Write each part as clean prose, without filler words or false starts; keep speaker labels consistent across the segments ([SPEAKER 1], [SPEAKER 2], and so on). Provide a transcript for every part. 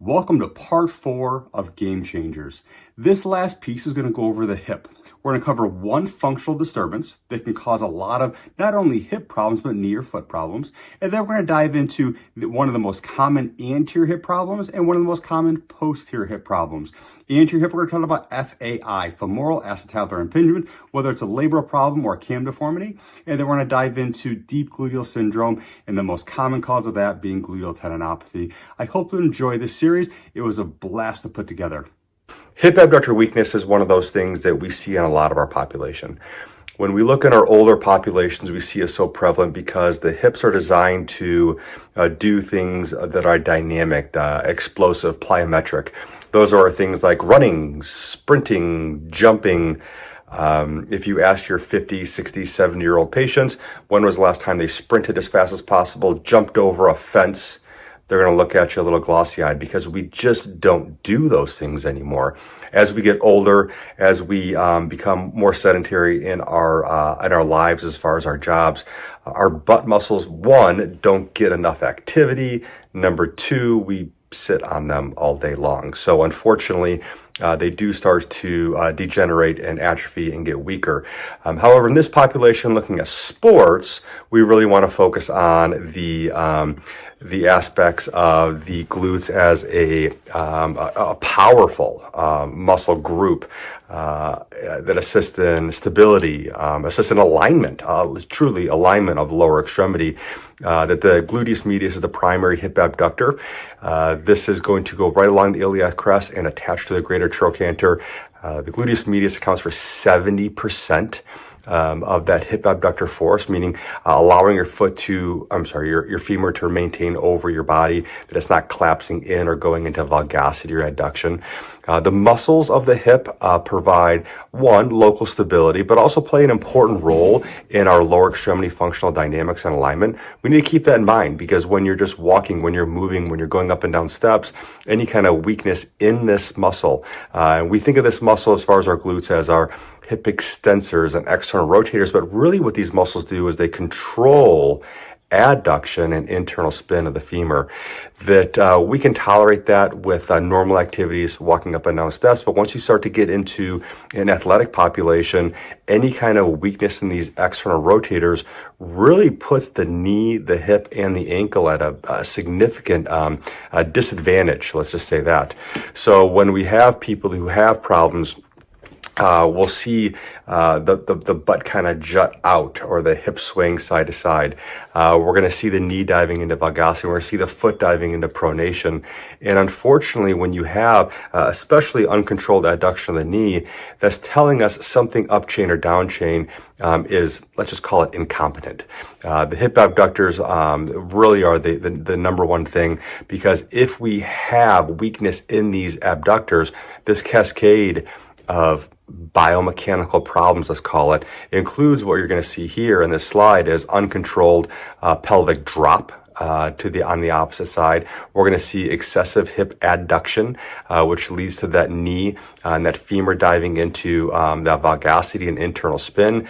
[SPEAKER 1] Welcome to part 4 of Game Changers. This last piece is going to go over the hip. We're going to cover one functional disturbance that can cause a lot of not only hip problems, but knee or foot problems. And then we're going to dive into one of the most common anterior hip problems and one of the most common posterior hip problems. Anterior hip, we're going to talk about FAI, femoral acetabular impingement, whether it's a labral problem or a cam deformity. And then we're going to dive into deep gluteal syndrome and the most common cause of that being gluteal tendinopathy. I hope you enjoy this series. It was a blast to put together.
[SPEAKER 2] Hip abductor weakness is one of those things that we see in a lot of our population. When we look in our older populations, we see it so prevalent because the hips are designed to do things that are dynamic, explosive, plyometric. Those are things like running, sprinting, jumping. If you ask your 50, 60, 70-year-old patients, when was the last time they sprinted as fast as possible, jumped over a fence, they're going to look at you a little glossy-eyed because we just don't do those things anymore. As we get older, as we become more sedentary in our lives as far as our jobs, our butt muscles, one, don't get enough activity. Number two, we sit on them all day long. So unfortunately, they do start to degenerate and atrophy and get weaker. However, in this population, looking at sports, we really want to focus on the aspects of the glutes as a powerful muscle group that assist in stability, assist in alignment, truly alignment of the lower extremity. That the gluteus medius is the primary hip abductor. This is going to go right along the iliac crest and attach to the greater trochanter. The gluteus medius accounts for 70% of that hip abductor force, meaning allowing your femur to maintain over your body, that it's not collapsing in or going into valgosity or adduction. The muscles of the hip provide, one, local stability, but also play an important role in our lower extremity functional dynamics and alignment. We need to keep that in mind because when you're just walking, when you're moving, when you're going up and down steps, any kind of weakness in this muscle, we think of this muscle as far as our glutes as our hip extensors and external rotators, but really what these muscles do is they control adduction and internal spin of the femur. That we can tolerate that with normal activities, walking up and down steps, but once you start to get into an athletic population, any kind of weakness in these external rotators really puts the knee, the hip, and the ankle at a significant disadvantage, let's just say that. So when we have people who have problems, we'll see the butt kind of jut out or the hip swing side to side. We're going to see the knee diving into valgosity. We're going to see the foot diving into pronation. And unfortunately, when you have especially uncontrolled adduction of the knee, that's telling us something up chain or down chain is, let's just call it, incompetent. The hip abductors really are the number one thing, because if we have weakness in these abductors, this cascade of biomechanical problems, let's call it, includes what you're going to see here in this slide is uncontrolled pelvic drop on the opposite side. We're going to see excessive hip adduction, which leads to that knee and that femur diving into that valgosity and internal spin,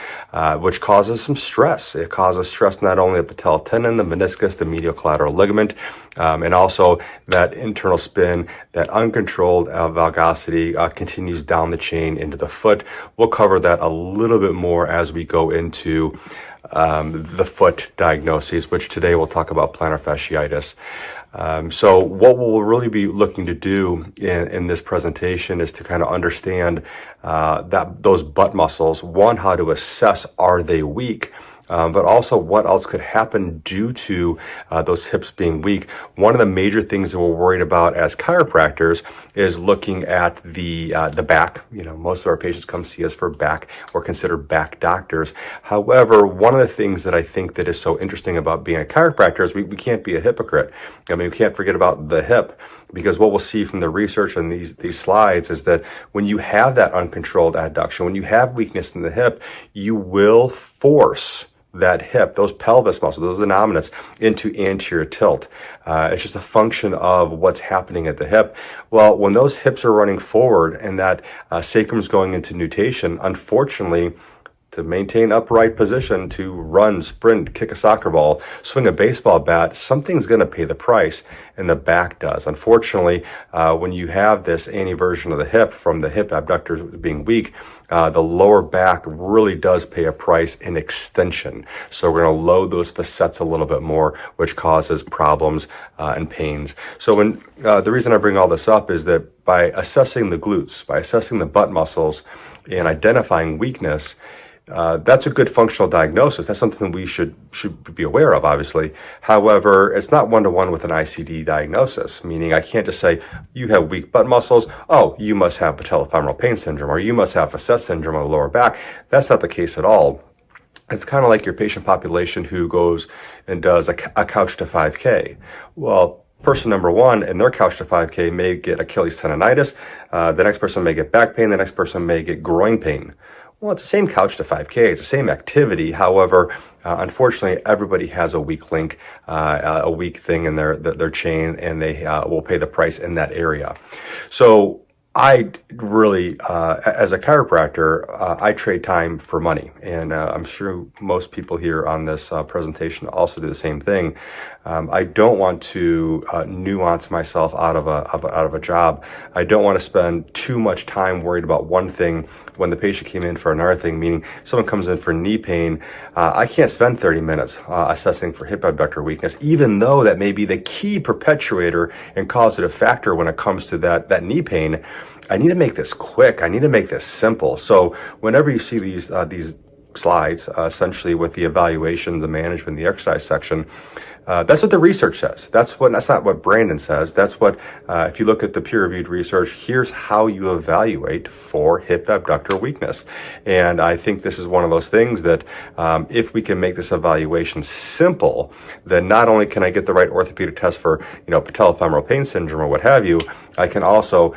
[SPEAKER 2] which causes some stress. It causes stress not only the patellar tendon, the meniscus, the medial collateral ligament, and also that internal spin, that uncontrolled valgosity continues down the chain into the foot. We'll cover that a little bit more as we go into the foot diagnoses, which today we'll talk about plantar fasciitis. So what we'll really be looking to do in this presentation is to kind of understand that those butt muscles, one, how to assess are they weak, but also what else could happen due to those hips being weak. One of the major things that we're worried about as chiropractors is looking at the back. You know, most of our patients come see us for back. We're considered back doctors. However, one of the things that I think that is so interesting about being a chiropractor is we can't be a hypocrite. I mean, we can't forget about the hip, because what we'll see from the research on these slides is that when you have that uncontrolled adduction, when you have weakness in the hip, you will force that hip, those pelvis muscles, those innominate, into anterior tilt. It's just a function of what's happening at the hip. Well, when those hips are running forward and that sacrum is going into nutation, unfortunately, to maintain upright position, to run, sprint, kick a soccer ball, swing a baseball bat, something's going to pay the price, and the back does. Unfortunately, when you have this anteversion of the hip from the hip abductors being weak, the lower back really does pay a price in extension. So we're going to load those facets a little bit more, which causes problems and pains. So when the reason I bring all this up is that by assessing the glutes, by assessing the butt muscles, and identifying weakness, that's a good functional diagnosis. That's something we should be aware of, obviously. However, it's not one-to-one with an ICD diagnosis, meaning I can't just say, you have weak butt muscles, oh, you must have patellofemoral pain syndrome, or you must have facet syndrome of the lower back. That's not the case at all. It's kind of like your patient population who goes and does a couch to 5K. Well, person number one in their couch to 5K may get Achilles tendonitis. The next person may get back pain. The next person may get groin pain. Well, it's the same couch to 5K. It's the same activity. However, unfortunately, everybody has a weak link, a weak thing in their chain, and they will pay the price in that area. So I really, as a chiropractor, I trade time for money, and I'm sure most people here on this presentation also do the same thing. I don't want to nuance myself out of a job. I don't want to spend too much time worried about one thing when the patient came in for another thing, meaning someone comes in for knee pain. I can't spend 30 minutes assessing for hip abductor weakness, even though that may be the key perpetuator and causative factor when it comes to that knee pain. I need to make this quick. I need to make this simple. So whenever you see these slides, essentially with the evaluation, the management, the exercise section, that's what the research says. That's not what Brandon says. That's what, if you look at the peer-reviewed research, here's how you evaluate for hip abductor weakness. And I think this is one of those things that if we can make this evaluation simple, then not only can I get the right orthopedic test for, patellofemoral pain syndrome or what have you, I can also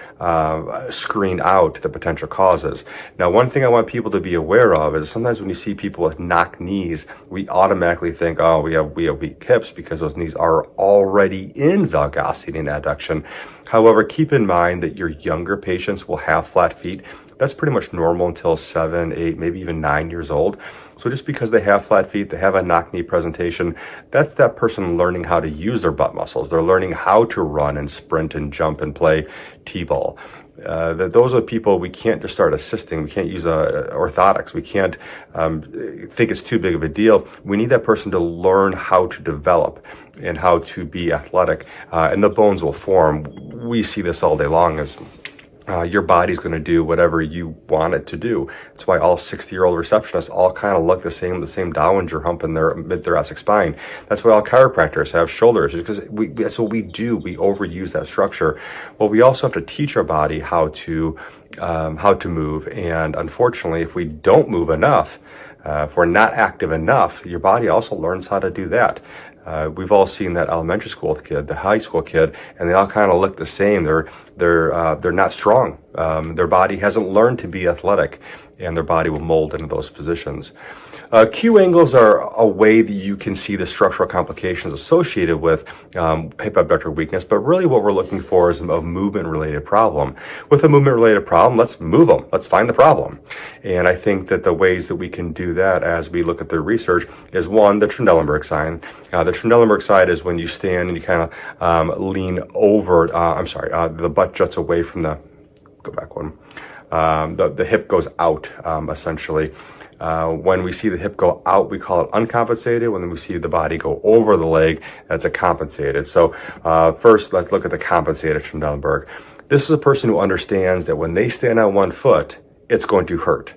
[SPEAKER 2] screen out the potential causes. Now, one thing I want people to be aware of is sometimes when you see people with knock knees, we automatically think, oh, we have weak hips because those knees are already in valgosity and adduction. However, keep in mind that your younger patients will have flat feet. That's pretty much normal until 7, 8, maybe even 9 years old. So just because they have flat feet, they have a knock knee presentation, that's that person learning how to use their butt muscles. They're learning how to run and sprint and jump and play t-ball. Those are people we can't just start assisting. We can't use orthotics. We can't think it's too big of a deal. We need that person to learn how to develop and how to be athletic, and the bones will form. We see this all day long as your body's going to do whatever you want it to do. That's why all 60-year-old receptionists all kind of look the same Dowager hump in their mid-thoracic spine. That's why all chiropractors have shoulders, because that's what we do. We overuse that structure. Well, we also have to teach our body how to move. And unfortunately, if we don't move enough, if we're not active enough, your body also learns how to do that. We've all seen that elementary school kid, the high school kid, and they all kind of look the same. They're not strong. Their body hasn't learned to be athletic, and their body will mold into those positions. Q angles are a way that you can see the structural complications associated with hip abductor weakness, but really what we're looking for is a movement-related problem. With a movement-related problem, let's move them. Let's find the problem. And I think that the ways that we can do that as we look at the research is, one, the Trendelenburg sign. The Trendelenburg sign is when you stand and you kind of lean over, the butt juts away from go back one. The hip goes out, essentially. When we see the hip go out, we call it uncompensated. When we see the body go over the leg, that's a compensated. So first, let's look at the compensated Trendelenburg. This is a person who understands that when they stand on one foot, it's going to hurt.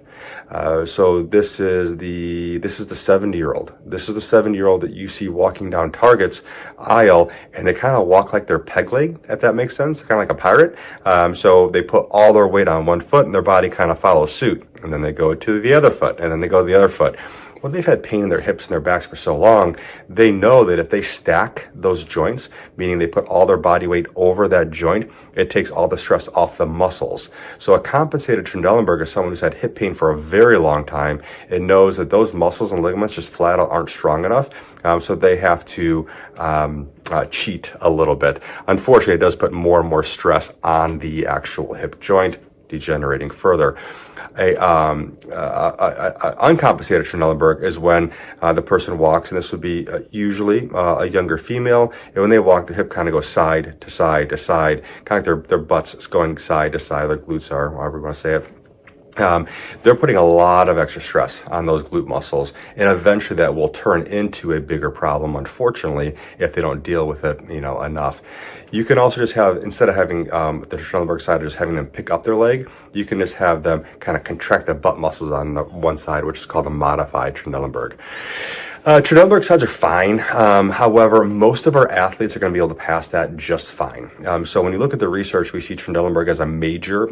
[SPEAKER 2] So this is the 70-year-old. This is the 70-year-old that you see walking down Target's aisle, and they kind of walk like they're peg-legged, if that makes sense, kind of like a pirate. So they put all their weight on one foot, and their body kind of follows suit. And then they go to the other foot, and then they go to the other foot. Well, they've had pain in their hips and their backs for so long, they know that if they stack those joints, meaning they put all their body weight over that joint, it takes all the stress off the muscles. So a compensated Trendelenburg is someone who's had hip pain for a very long time and knows that those muscles and ligaments just flat out aren't strong enough. So they have to cheat a little bit. Unfortunately, it does put more and more stress on the actual hip joint. degenerating further. Uncompensated Trendelenburg is when the person walks, and this would be usually a younger female, and when they walk, the hip kind of goes side to side to side, kind of like their butts is going side to side, their glutes are, however you want to say it. They're putting a lot of extra stress on those glute muscles, and eventually that will turn into a bigger problem, unfortunately, if they don't deal with it, enough. You can also just have, instead of having the Trendelenburg side, just having them pick up their leg, you can just have them kind of contract the butt muscles on the one side, which is called a modified Trendelenburg. Trendelenburg sides are fine. However, most of our athletes are going to be able to pass that just fine. So when you look at the research, we see Trendelenburg as a major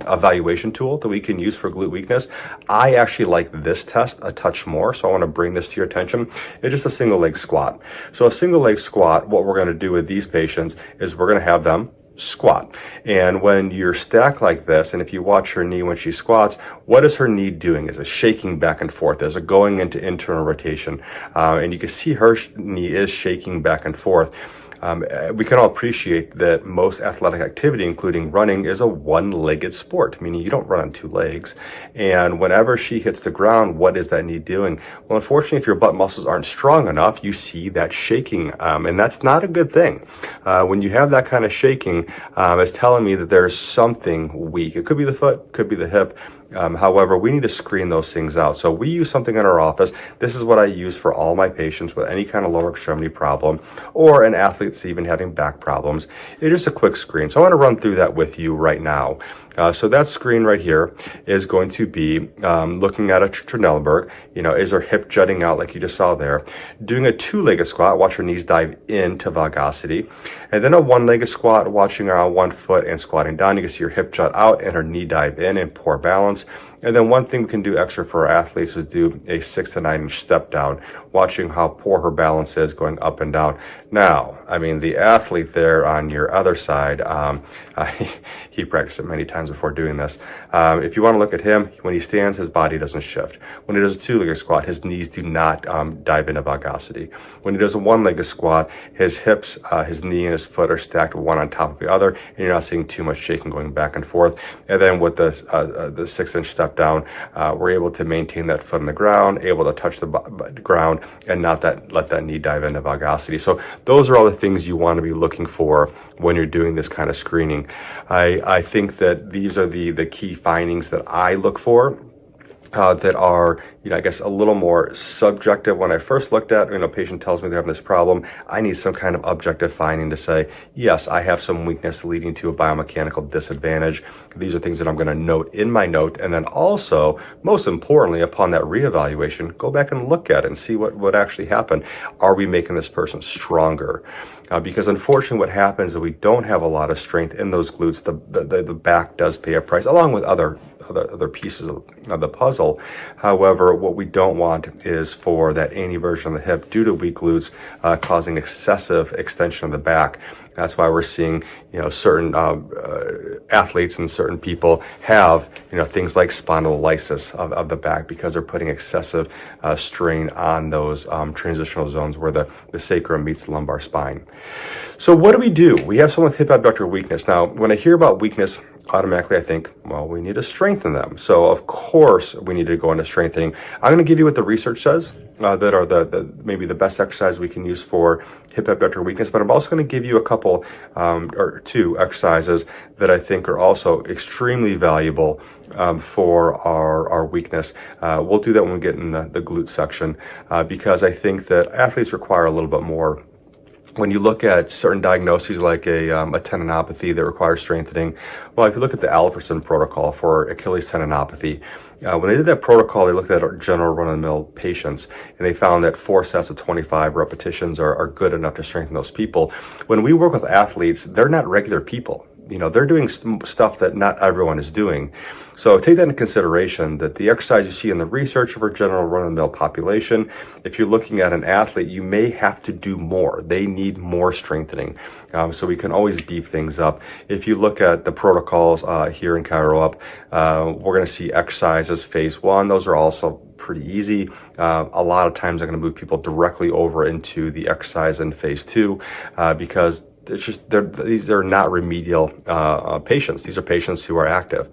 [SPEAKER 2] evaluation tool that we can use for glute weakness. I actually like this test a touch more, so I want to bring this to your attention. It's just a single leg squat. So a single leg squat, what we're going to do with these patients is we're going to have them squat. And when you're stacked like this, and if you watch her knee when she squats, what is her knee doing? Is it shaking back and forth? Is it going into internal rotation? And you can see her knee is shaking back and forth. We can all appreciate that most athletic activity, including running, is a one-legged sport, meaning you don't run on two legs. And whenever she hits the ground, what is that knee doing? Well, unfortunately, if your butt muscles aren't strong enough, you see that shaking, and that's not a good thing. When you have that kind of shaking, it's telling me that there's something weak. It could be the foot, could be the hip. However, we need to screen those things out. So we use something in our office. This is what I use for all my patients with any kind of lower extremity problem, or an athlete that's even having back problems. It's just a quick screen. So I want to run through that with you right now. So that screen right here is going to be looking at a Trendelenburg. Is her hip jutting out like you just saw there? Doing a two-legged squat, watch her knees dive into Vagosity. And then a one-legged squat, watching her on one foot and squatting down. You can see her hip jut out and her knee dive in poor balance. And then one thing we can do extra for our athletes is do a 6 to 9 inch step down, watching how poor her balance is going up and down. Now, the athlete there on your other side, he practiced it many times before doing this. If you want to look at him, when he stands, his body doesn't shift. When he does a two-legged squat, his knees do not dive into Vagosity. When he does a one-legged squat, his hips, his knee and his foot are stacked one on top of the other, and you're not seeing too much shaking going back and forth. And then with the 6 inch step down, we're able to maintain that foot on the ground, able to touch the ground, and not let that knee dive into Vagosity. So those are all the things you want to be looking for when you're doing this kind of screening. I think that these are the key findings that I look for. That are, I guess, a little more subjective. When I first looked at, a patient tells me they're having this problem, I need some kind of objective finding to say, yes, I have some weakness leading to a biomechanical disadvantage. These are things that I'm going to note in my note. And then also, most importantly, upon that reevaluation, go back and look at it and see what actually happened. Are we making this person stronger? Because unfortunately what happens is we don't have a lot of strength in those glutes. The back does pay a price, along with other pieces of the puzzle. However, what we don't want is for that anteversion of the hip, due to weak glutes, causing excessive extension of the back. That's why we're seeing, certain athletes and certain people have, things like spondylolysis of the back, because they're putting excessive strain on those transitional zones where the sacrum meets the lumbar spine. So what do? We have someone with hip abductor weakness. Now, when I hear about weakness, automatically I think, well, we need to strengthen them. So of course we need to go into strengthening. I'm going to give you what the research says that are maybe the best exercise we can use for hip abductor weakness, but I'm also going to give you a couple or two exercises that I think are also extremely valuable for our weakness. We'll do that when we get in the glute section because I think that athletes require a little bit more. When you look at certain diagnoses like a tendinopathy that requires strengthening, well, if you look at the Alfredson protocol for Achilles tendinopathy, when they did that protocol, they looked at our general run-of-the-mill patients, and they found that 4 sets of 25 repetitions are good enough to strengthen those people. When we work with athletes, they're not regular people. They're doing stuff that not everyone is doing. So take that into consideration, that the exercise you see in the research of our general run-of-the-mill population, if you're looking at an athlete, you may have to do more. They need more strengthening. So we can always beef things up. If you look at the protocols here in ChiroUp, we're going to see exercises phase 1. Those are also pretty easy. A lot of times I'm going to move people directly over into the exercise in phase 2 because these are not remedial patients. These are patients who are active.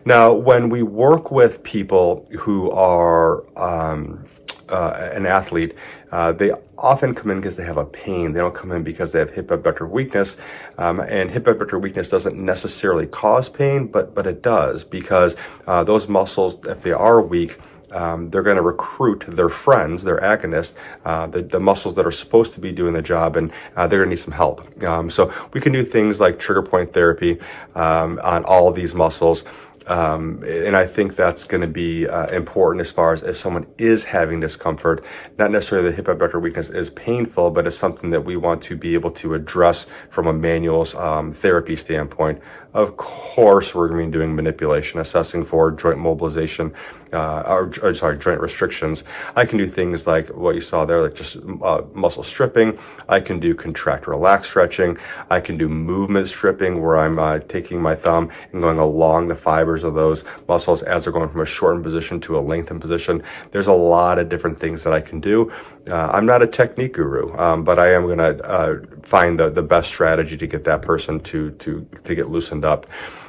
[SPEAKER 2] Now, when we work with people who are an athlete, they often come in because they have a pain. They don't come in because they have hip abductor weakness. And hip abductor weakness doesn't necessarily cause pain, but it does, because those muscles, if they are weak, they're going to recruit their friends, their agonists, the muscles that are supposed to be doing the job, and they're going to need some help. So we can do things like trigger point therapy on all of these muscles. And I think that's going to be important as far as if someone is having discomfort. Not necessarily the hip abductor weakness is painful, but it's something that we want to be able to address from a manual therapy standpoint. Of course, we're going to be doing manipulation, assessing for joint mobilization, joint restrictions. I can do things like what you saw there, like just muscle stripping. I can do contract relax stretching. I can do movement stripping, where I'm taking my thumb and going along the fibers of those muscles as they're going from a shortened position to a lengthened position. There's a lot of different things that I can do. I'm not a technique guru, but I am going to find the best strategy to get that person to get loosened up.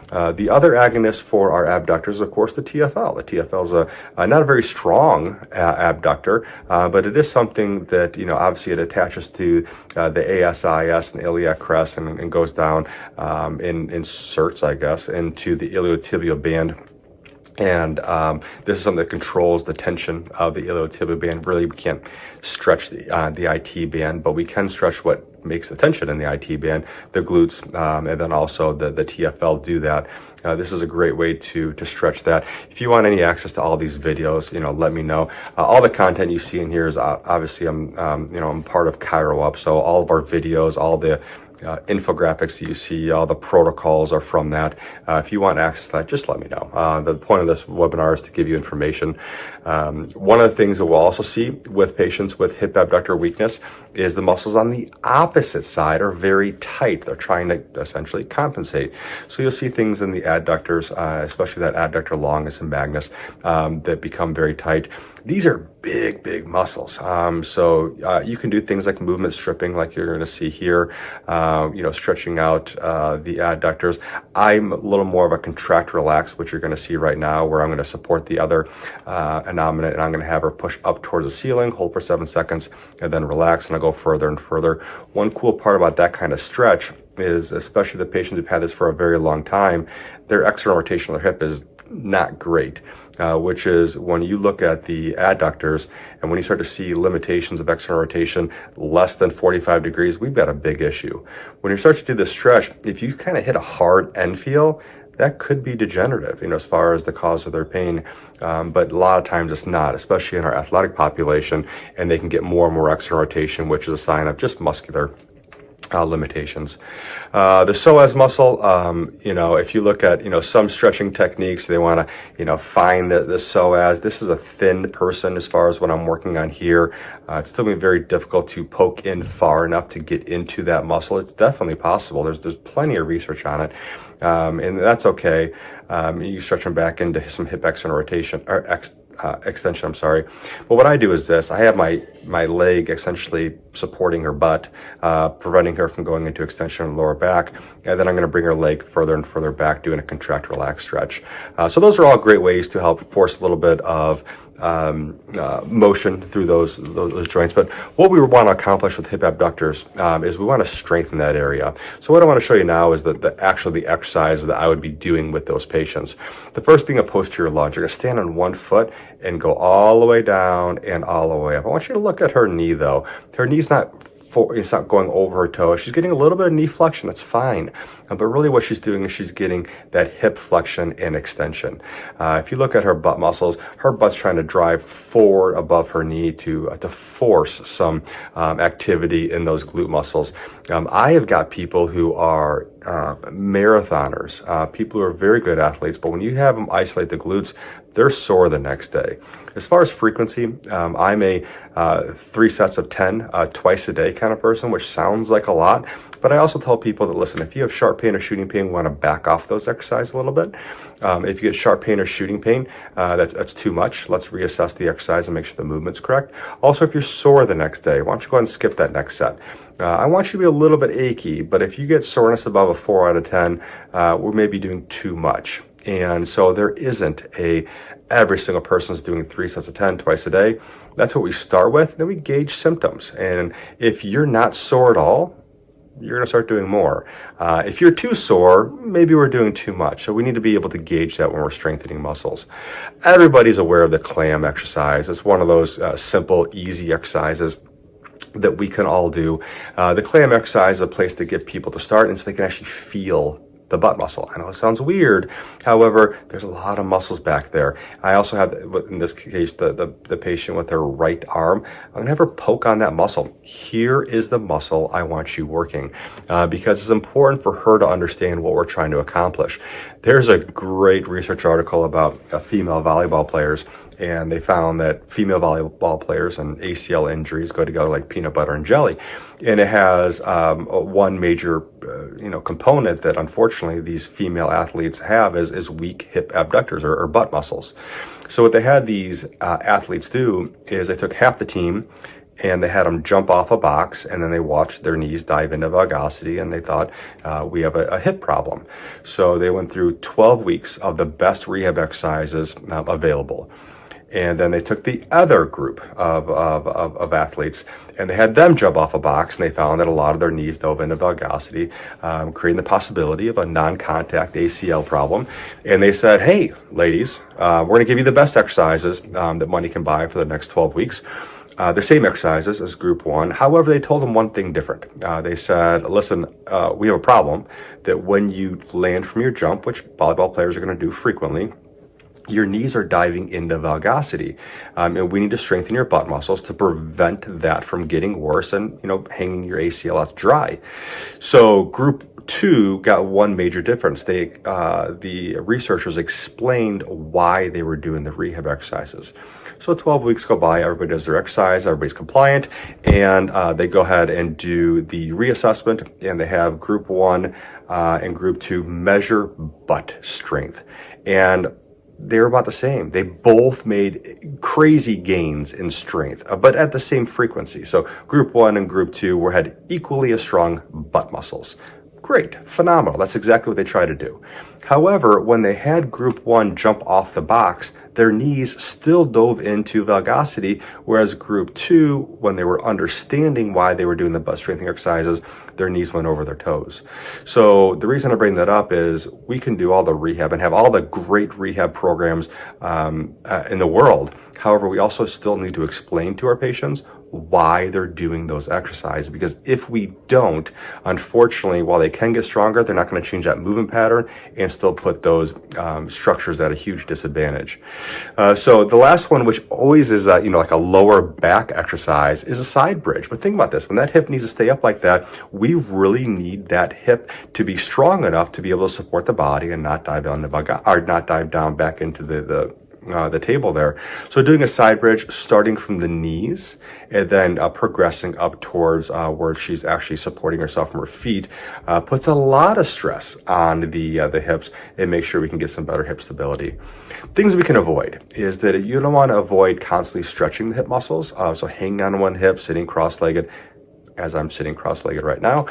[SPEAKER 2] The other agonist for our abductors is, of course, the TFL. The TFL is not a very strong abductor, but it is something that, obviously it attaches to the ASIS and iliac crest and goes down, inserts, I guess, into the iliotibial band. And this is something that controls the tension of the iliotibial band. Really, we can't stretch the IT band, but we can stretch what makes the tension in the IT band, the glutes, and then also the TFL do that. This is a great way to stretch that. If you want any access to all these videos, let me know. All the content you see in here is obviously I'm part of ChiroUp, so all of our videos, all the infographics that you see, all the protocols are from that. If you want access to that, just let me know. The point of this webinar is to give you information. One of the things that we'll also see with patients with hip abductor weakness is the muscles on the opposite side are very tight. They're trying to essentially compensate. So you'll see things in the adductors, especially that adductor longus and magnus, that become very tight. These are big muscles. So you can do things like movement stripping, like you're going to see here, stretching out the adductors. I'm a little more of a contract relax, which you're going to see right now, where I'm going to support the other innominate, and I'm going to have her push up towards the ceiling, hold for 7 seconds, and then relax, and I'll go further and further. One cool part about that kind of stretch is, especially the patients who've had this for a very long time, their external rotation of their hip is not great, which is when you look at the adductors and when you start to see limitations of external rotation less than 45 degrees, we've got a big issue. When you start to do this stretch, if you kind of hit a hard end feel, that could be degenerative, as far as the cause of their pain. But a lot of times it's not, especially in our athletic population, and they can get more and more external rotation, which is a sign of just muscular limitations. The psoas muscle, if you look at, some stretching techniques, they want to, find the psoas. This is a thin person as far as what I'm working on here. It's still going to be very difficult to poke in far enough to get into that muscle. It's definitely possible. There's plenty of research on it. And that's okay. You stretch them back into some hip external rotation, or extension, I'm sorry. But what I do is this: I have my leg essentially supporting her butt, preventing her from going into extension of the lower back, and then I'm going to bring her leg further and further back, doing a contract relax stretch. So those are all great ways to help force a little bit of motion through those joints. But what we want to accomplish with hip abductors is we want to strengthen that area. So what I want to show you now is the exercise that I would be doing with those patients. The first being a posterior lunge. You're going to stand on one foot and go all the way down and all the way up. I want you to look at her knee though. Her knee's it's not going over her toe. She's getting a little bit of knee flexion. That's fine. But really what she's doing is she's getting that hip flexion and extension. If you look at her butt muscles, her butt's trying to drive forward above her knee to force some activity in those glute muscles. I have got people who are marathoners, people who are very good athletes, but when you have them isolate the glutes, they're sore the next day. As far as frequency, I'm a 3 sets of 10 twice a day kind of person, which sounds like a lot. But I also tell people that, listen, if you have sharp sharp pain or shooting pain, we want to back off those exercises a little bit. If you get sharp pain or shooting pain, that's too much. Let's reassess the exercise and make sure the movement's correct. Also, if you're sore the next day, why don't you go ahead and skip that next set? I want you to be a little bit achy, but if you get soreness above a 4 out of 10, we're maybe doing too much. And so there isn't every single person's doing 3 sets of 10 twice a day. That's what we start with. Then we gauge symptoms. And if you're not sore at all, you're going to start doing more. If you're too sore, maybe we're doing too much. So we need to be able to gauge that when we're strengthening muscles. Everybody's aware of the clam exercise. It's one of those simple, easy exercises that we can all do. The clam exercise is a place to get people to start, and so they can actually feel the butt muscle. I know it sounds weird. However, there's a lot of muscles back there. I also have, in this case, the patient with their right arm. I'm gonna have her poke on that muscle. Here is the muscle I want you working, because it's important for her to understand what we're trying to accomplish. There's a great research article about female volleyball players, and they found that female volleyball players and ACL injuries go together like peanut butter and jelly. And it has one major component that unfortunately these female athletes have is weak hip abductors or butt muscles. So what they had these athletes do is they took half the team and they had them jump off a box, and then they watched their knees dive into valgosity, and they thought, we have a hip problem. So they went through 12 weeks of the best rehab exercises available. And then they took the other group of athletes and they had them jump off a box, and they found that a lot of their knees dove into valgosity, creating the possibility of a non-contact ACL problem. And they said, hey, ladies, we're going to give you the best exercises that money can buy for the next 12 weeks. The same exercises as group 1. However, they told them one thing different. They said, listen, we have a problem that when you land from your jump, which volleyball players are going to do frequently, your knees are diving into valgosity, and we need to strengthen your butt muscles to prevent that from getting worse and hanging your ACL out dry. So group 2 got one major difference. The researchers explained why they were doing the rehab exercises. So 12 weeks go by, everybody does their exercise, everybody's compliant, and they go ahead and do the reassessment, and they have group 1 and group 2 measure butt strength. And they were about the same. They both made crazy gains in strength, but at the same frequency. So group 1 and group 2 had equally as strong butt muscles. Great, phenomenal. That's exactly what they try to do. However, when they had group 1 jump off the box, their knees still dove into valgosity, whereas group 2, when they were understanding why they were doing the butt strengthening exercises, their knees went over their toes. So the reason I bring that up is we can do all the rehab and have all the great rehab programs in the world. However, we also still need to explain to our patients why they're doing those exercises, because if we don't, unfortunately, while they can get stronger, they're not going to change that movement pattern and still put those structures at a huge disadvantage. So the last one, which always is like a lower back exercise, is a side bridge. But think about this: when that hip needs to stay up like that, we really need that hip to be strong enough to be able to support the body and not dive down not dive down back into the table there. So doing a side bridge, starting from the knees and then progressing up towards where she's actually supporting herself from her feet, puts a lot of stress on the hips and makes sure we can get some better hip stability. Things we can avoid is that you don't want to avoid constantly stretching the hip muscles. So hanging on one hip, sitting cross-legged, as I'm sitting cross-legged right now.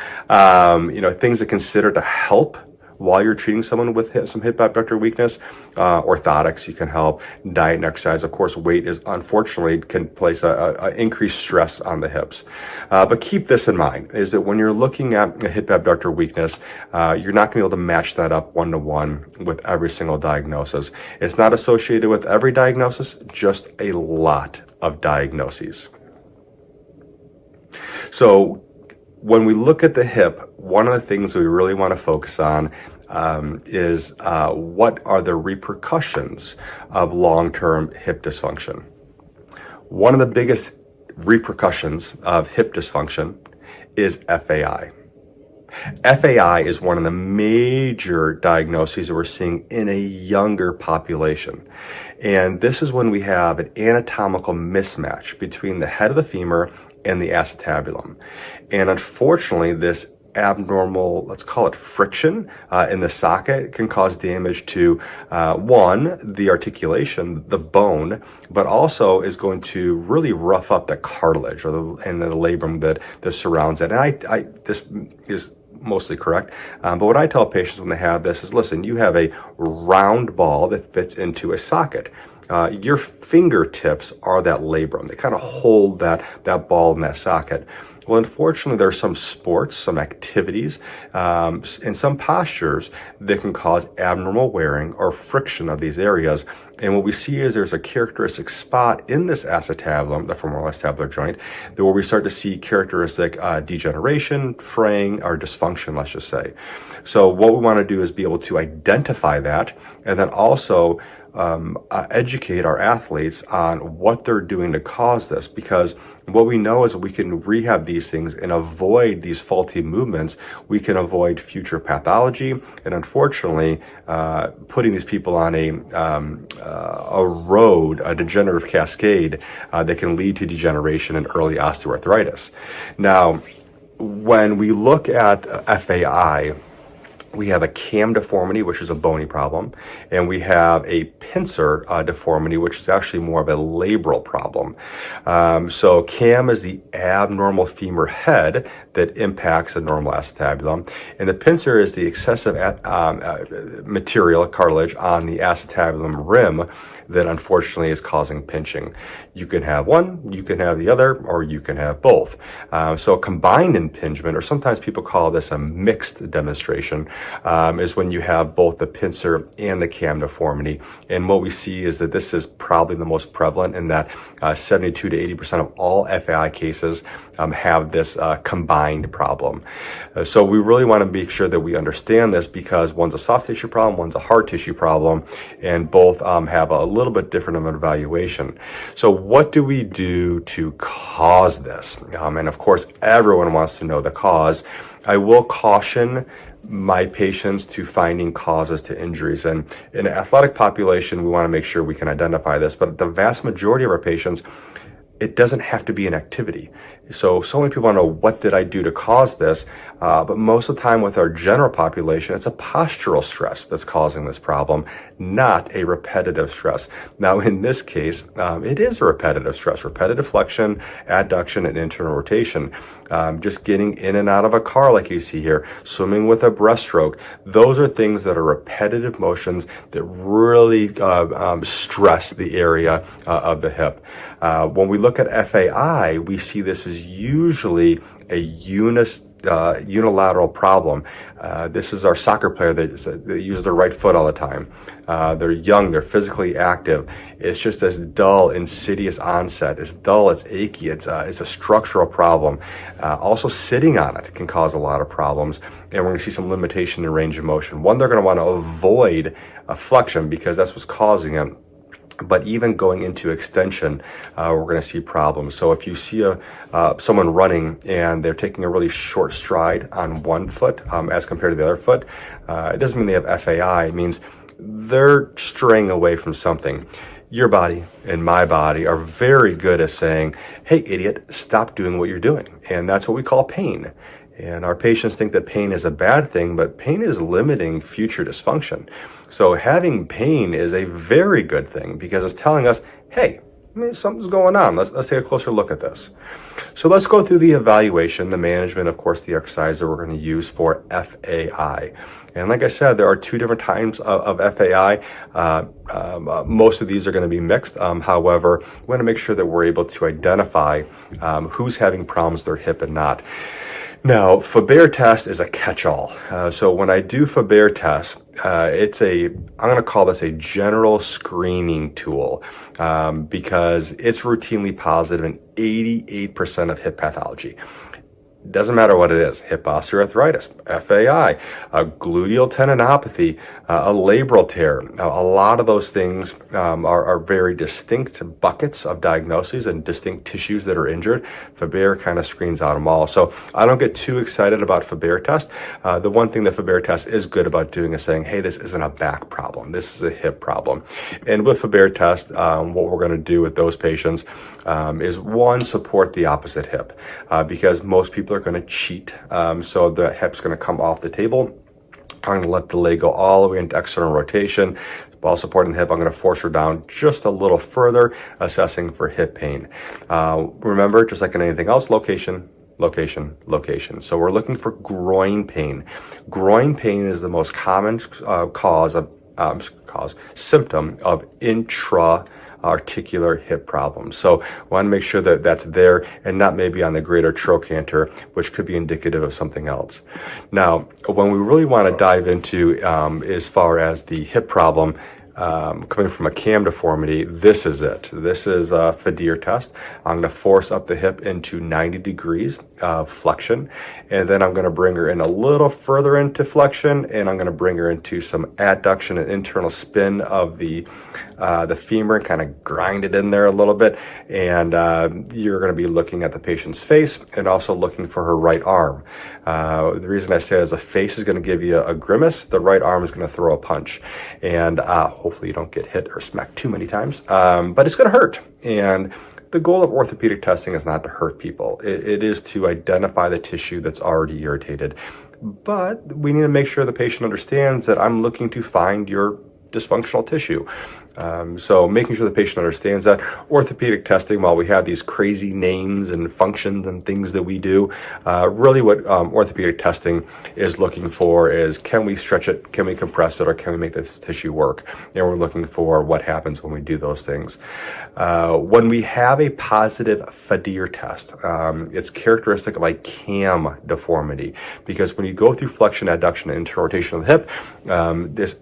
[SPEAKER 2] Things to consider to help while you're treating someone with some hip abductor weakness. Orthotics, you can help. Diet and exercise. Of course, weight unfortunately can place a increased stress on the hips. But keep this in mind, is that when you're looking at a hip abductor weakness, you're not going to be able to match that up one-to-one with every single diagnosis. It's not associated with every diagnosis, just a lot of diagnoses. So when we look at the hip, one of the things we really want to focus on is what are the repercussions of long-term hip dysfunction. One of the biggest repercussions of hip dysfunction is FAI. FAI is one of the major diagnoses that we're seeing in a younger population. And this is when we have an anatomical mismatch between the head of the femur and the acetabulum. And unfortunately, this abnormal, let's call it friction in the socket, can cause damage to one, the articulation, the bone, but also is going to really rough up the cartilage and the labrum that surrounds it. And this is mostly correct. But what I tell patients when they have this is, listen, you have a round ball that fits into a socket. Your fingertips are that labrum. They kind of hold that ball in that socket. Well, unfortunately, there are some sports, some activities, and some postures that can cause abnormal wearing or friction of these areas. And what we see is there's a characteristic spot in this acetabulum, the femoral acetabular joint, that where we start to see characteristic degeneration, fraying, or dysfunction, let's just say. So what we want to do is be able to identify that, and then also educate our athletes on what they're doing to cause this, because what we know is we can rehab these things and avoid these faulty movements. We can avoid future pathology, and unfortunately, putting these people on a degenerative cascade that can lead to degeneration and early osteoarthritis. Now, when we look at FAI, we have a cam deformity, which is a bony problem, and we have a pincer deformity, which is actually more of a labral problem. So cam is the abnormal femur head that impacts the normal acetabulum, and the pincer is the excessive material, cartilage, on the acetabulum rim that unfortunately is causing pinching. You can have one, you can have the other, or you can have both. So combined impingement, or sometimes people call this a mixed demonstration, is when you have both the pincer and the cam deformity. And what we see is that this is probably the most prevalent, in that 72 to 80% of all FAI cases have this combined problem. So we really want to make sure that we understand this, because one's a soft tissue problem, one's a hard tissue problem, and both have a little bit different of an evaluation. So what do we do to cause this? And of course, everyone wants to know the cause. I will caution my patients to finding causes to injuries. And in an athletic population, we want to make sure we can identify this, but the vast majority of our patients, it doesn't have to be an activity. So many people want to know, what did I do to cause this? But most of the time with our general population, it's a postural stress that's causing this problem, not a repetitive stress. Now, in this case, it is a repetitive stress, repetitive flexion, adduction, and internal rotation. Just getting in and out of a car like you see here, swimming with a breaststroke. Those are things that are repetitive motions that really stress the area of the hip. When we look at FAI, we see this as usually a unilateral problem. This is our soccer player that uses their right foot all the time. They're young, they're physically active. It's just this dull, insidious onset. It's dull, it's achy, it's a structural problem. Also, sitting on it can cause a lot of problems, and we're going to see some limitation in range of motion. One, they're going to want to avoid a flexion because that's what's causing it. But even going into extension, we're going to see problems. So if you see someone running and they're taking a really short stride on one foot as compared to the other foot, it doesn't mean they have FAI. It means they're straying away from something. Your body and my body are very good at saying, hey, idiot, stop doing what you're doing. And that's what we call pain. And our patients think that pain is a bad thing, but pain is limiting future dysfunction. So having pain is a very good thing, because it's telling us, hey, something's going on. Let's take a closer look at this. So let's go through the evaluation, the management, of course, the exercise that we're going to use for FAI. And like I said, there are two different types of FAI. Most of these are going to be mixed. However, we want to make sure that we're able to identify who's having problems with their hip and not. Now, Faber test is a catch-all. So when I do Faber test, I'm going to call this a general screening tool, because it's routinely positive in 88% of hip pathology. Doesn't matter what it is: hip osteoarthritis, FAI, a gluteal tendinopathy, a labral tear. Now, a lot of those things are very distinct buckets of diagnoses and distinct tissues that are injured. Faber kind of screens out them all. So I don't get too excited about Faber test. The one thing that Faber test is good about doing is saying, hey, this isn't a back problem. This is a hip problem. And with Faber test, what we're going to do with those patients is, one, support the opposite hip, because most people people are going to cheat. So the hip's going to come off the table. I'm going to let the leg go all the way into external rotation. While supporting the hip, I'm going to force her down just a little further, assessing for hip pain. Remember, just like in anything else, location, location, location. So we're looking for groin pain. Groin pain is the most common symptom of intra-articular hip problems. So I want to make sure that that's there and not maybe on the greater trochanter, which could be indicative of something else. Now, when we really want to dive into as far as the hip problem, coming from a cam deformity, this is it. This is a Fadir test. I'm going to force up the hip into 90 degrees of flexion, and then I'm going to bring her in a little further into flexion, and I'm going to bring her into some adduction and internal spin of the femur and kind of grind it in there a little bit. And you're going to be looking at the patient's face and also looking for her right arm. The reason I say is the face is going to give you a grimace, the right arm is going to throw a punch. And hopefully you don't get hit or smacked too many times, but it's going to hurt. And the goal of orthopedic testing is not to hurt people. It is to identify the tissue that's already irritated. But we need to make sure the patient understands that I'm looking to find your dysfunctional tissue. So making sure the patient understands that orthopedic testing, while we have these crazy names and functions and things that we do, really what orthopedic testing is looking for is, can we stretch it, can we compress it, or can we make this tissue work? And we're looking for what happens when we do those things. When we have a positive Fadir test, it's characteristic of a cam deformity, because when you go through flexion, adduction, and internal rotation of the hip,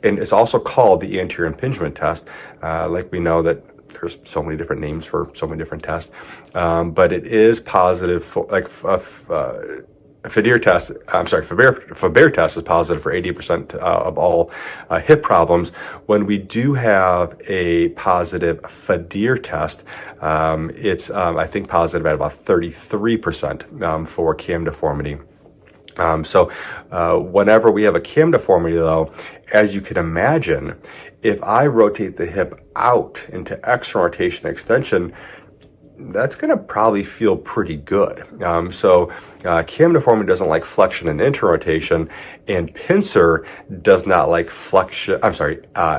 [SPEAKER 2] and it's also called the anterior impingement test. Like we know that there's so many different names for so many different tests, but it is positive for, like, Fadir test, Faber test is positive for 80% of all hip problems. When we do have a positive Fadir test, it's I think positive at about 33% for cam deformity. So whenever we have a cam deformity, though, as you can imagine, if I rotate the hip out into external rotation extension, that's going to probably feel pretty good. So cam deformity doesn't like flexion and internal rotation, and pincer does not like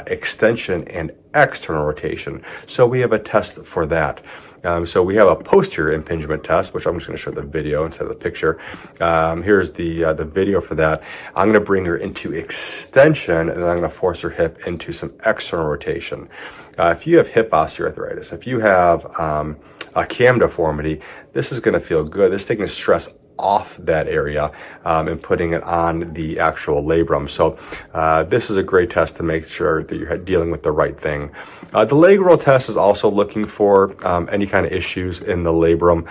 [SPEAKER 2] extension and external rotation. So we have a test for that. So we have a posterior impingement test, which I'm just going to show the video instead of the picture. Here's the video for that. I'm going to bring her into extension, and then I'm going to force her hip into some external rotation. If you have hip osteoarthritis, if you have a cam deformity, this is going to feel good. This is taking stress off that area and putting it on the actual labrum. So this is a great test to make sure that you're dealing with the right thing. The leg roll test is also looking for any kind of issues in the labrum.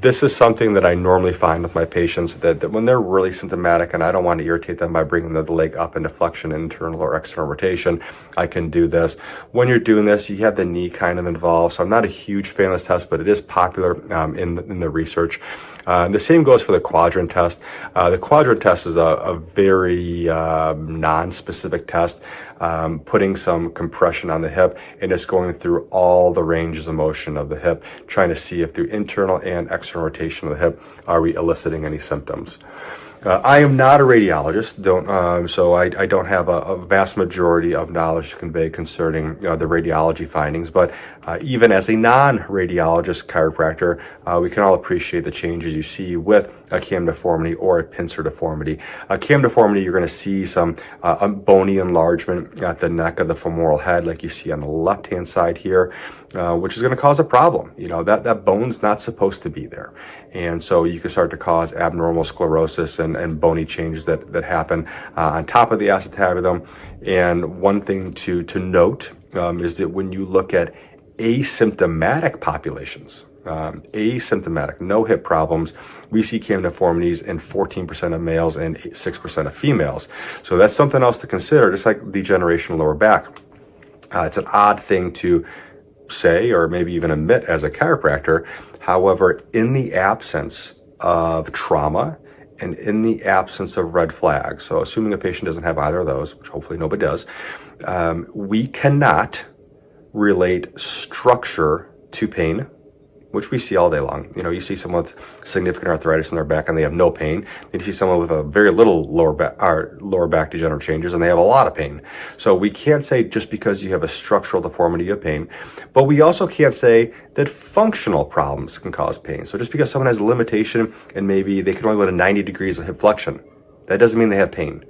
[SPEAKER 2] This is something that I normally find with my patients that when they're really symptomatic and I don't want to irritate them by bringing the leg up into flexion, internal or external rotation, I can do this. When you're doing this, you have the knee kind of involved. So I'm not a huge fan of this test, but it is popular in the research. The same goes for the quadrant test. The quadrant test is a very non-specific test, putting some compression on the hip and just going through all the ranges of motion of the hip, trying to see if through internal and external rotation of the hip, are we eliciting any symptoms. I am not a radiologist, so I don't have a vast majority of knowledge to convey concerning the radiology findings, but even as a non-radiologist chiropractor, we can all appreciate the changes you see with a cam deformity or a pincer deformity. A cam deformity, you're going to see some bony enlargement at the neck of the femoral head, like you see on the left-hand side here, which is going to cause a problem. You know, that bone's not supposed to be there. And so you can start to cause abnormal sclerosis and bony changes that happen on top of the acetabulum. And one thing to note is that when you look at asymptomatic populations, asymptomatic, no hip problems, we see cam deformities in 14% of males and 6% of females. So that's something else to consider, just like degeneration of lower back. It's an odd thing to say or maybe even admit as a chiropractor. However, in the absence of trauma and in the absence of red flags, so assuming a patient doesn't have either of those, which hopefully nobody does, we cannot relate structure to pain. which we see all day long. You see someone with significant arthritis in their back and they have no pain. Then you see someone with a very little lower back degenerative changes and they have a lot of pain. So we can't say just because you have a structural deformity you have pain, but we also can't say that functional problems can cause pain. So just because someone has a limitation and maybe they can only go to 90 degrees of hip flexion, that doesn't mean they have pain.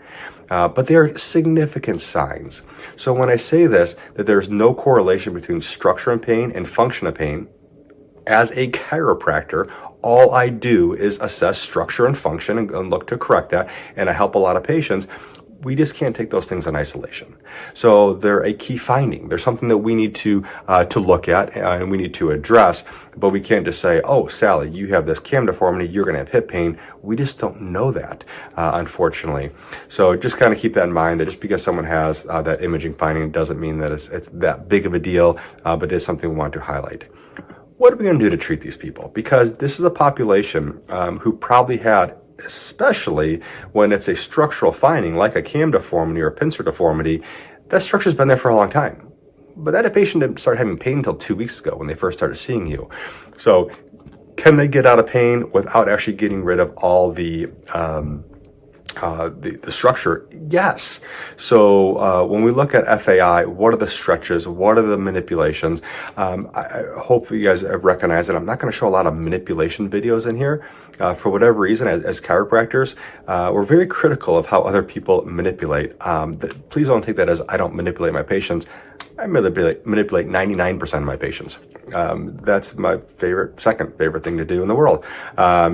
[SPEAKER 2] But they are significant signs. So when I say this, that there's no correlation between structure and pain and function of pain, as a chiropractor, all I do is assess structure and function and look to correct that, and I help a lot of patients. We just can't take those things in isolation. So they're a key finding. There's something that we need to look at and we need to address, but we can't just say, oh, Sally, you have this cam deformity, you're going to have hip pain. We just don't know that, unfortunately. So just kind of keep that in mind, that just because someone has that imaging finding doesn't mean that it's that big of a deal, but it is something we want to highlight. What are we going to do to treat these people? Because this is a population who probably had, especially when it's a structural finding like a cam deformity or a pincer deformity, that structure's been there for a long time. But that patient didn't start having pain until 2 weeks ago when they first started seeing you. So can they get out of pain without actually getting rid of all the structure? Yes. So when we look at FAI, what are the stretches? What are the manipulations? I hope you guys have recognized that I'm not going to show a lot of manipulation videos in here. For whatever reason, as chiropractors, we're very critical of how other people manipulate. Please don't take that as I don't manipulate my patients. I manipulate 99% of my patients. That's my second favorite thing to do in the world.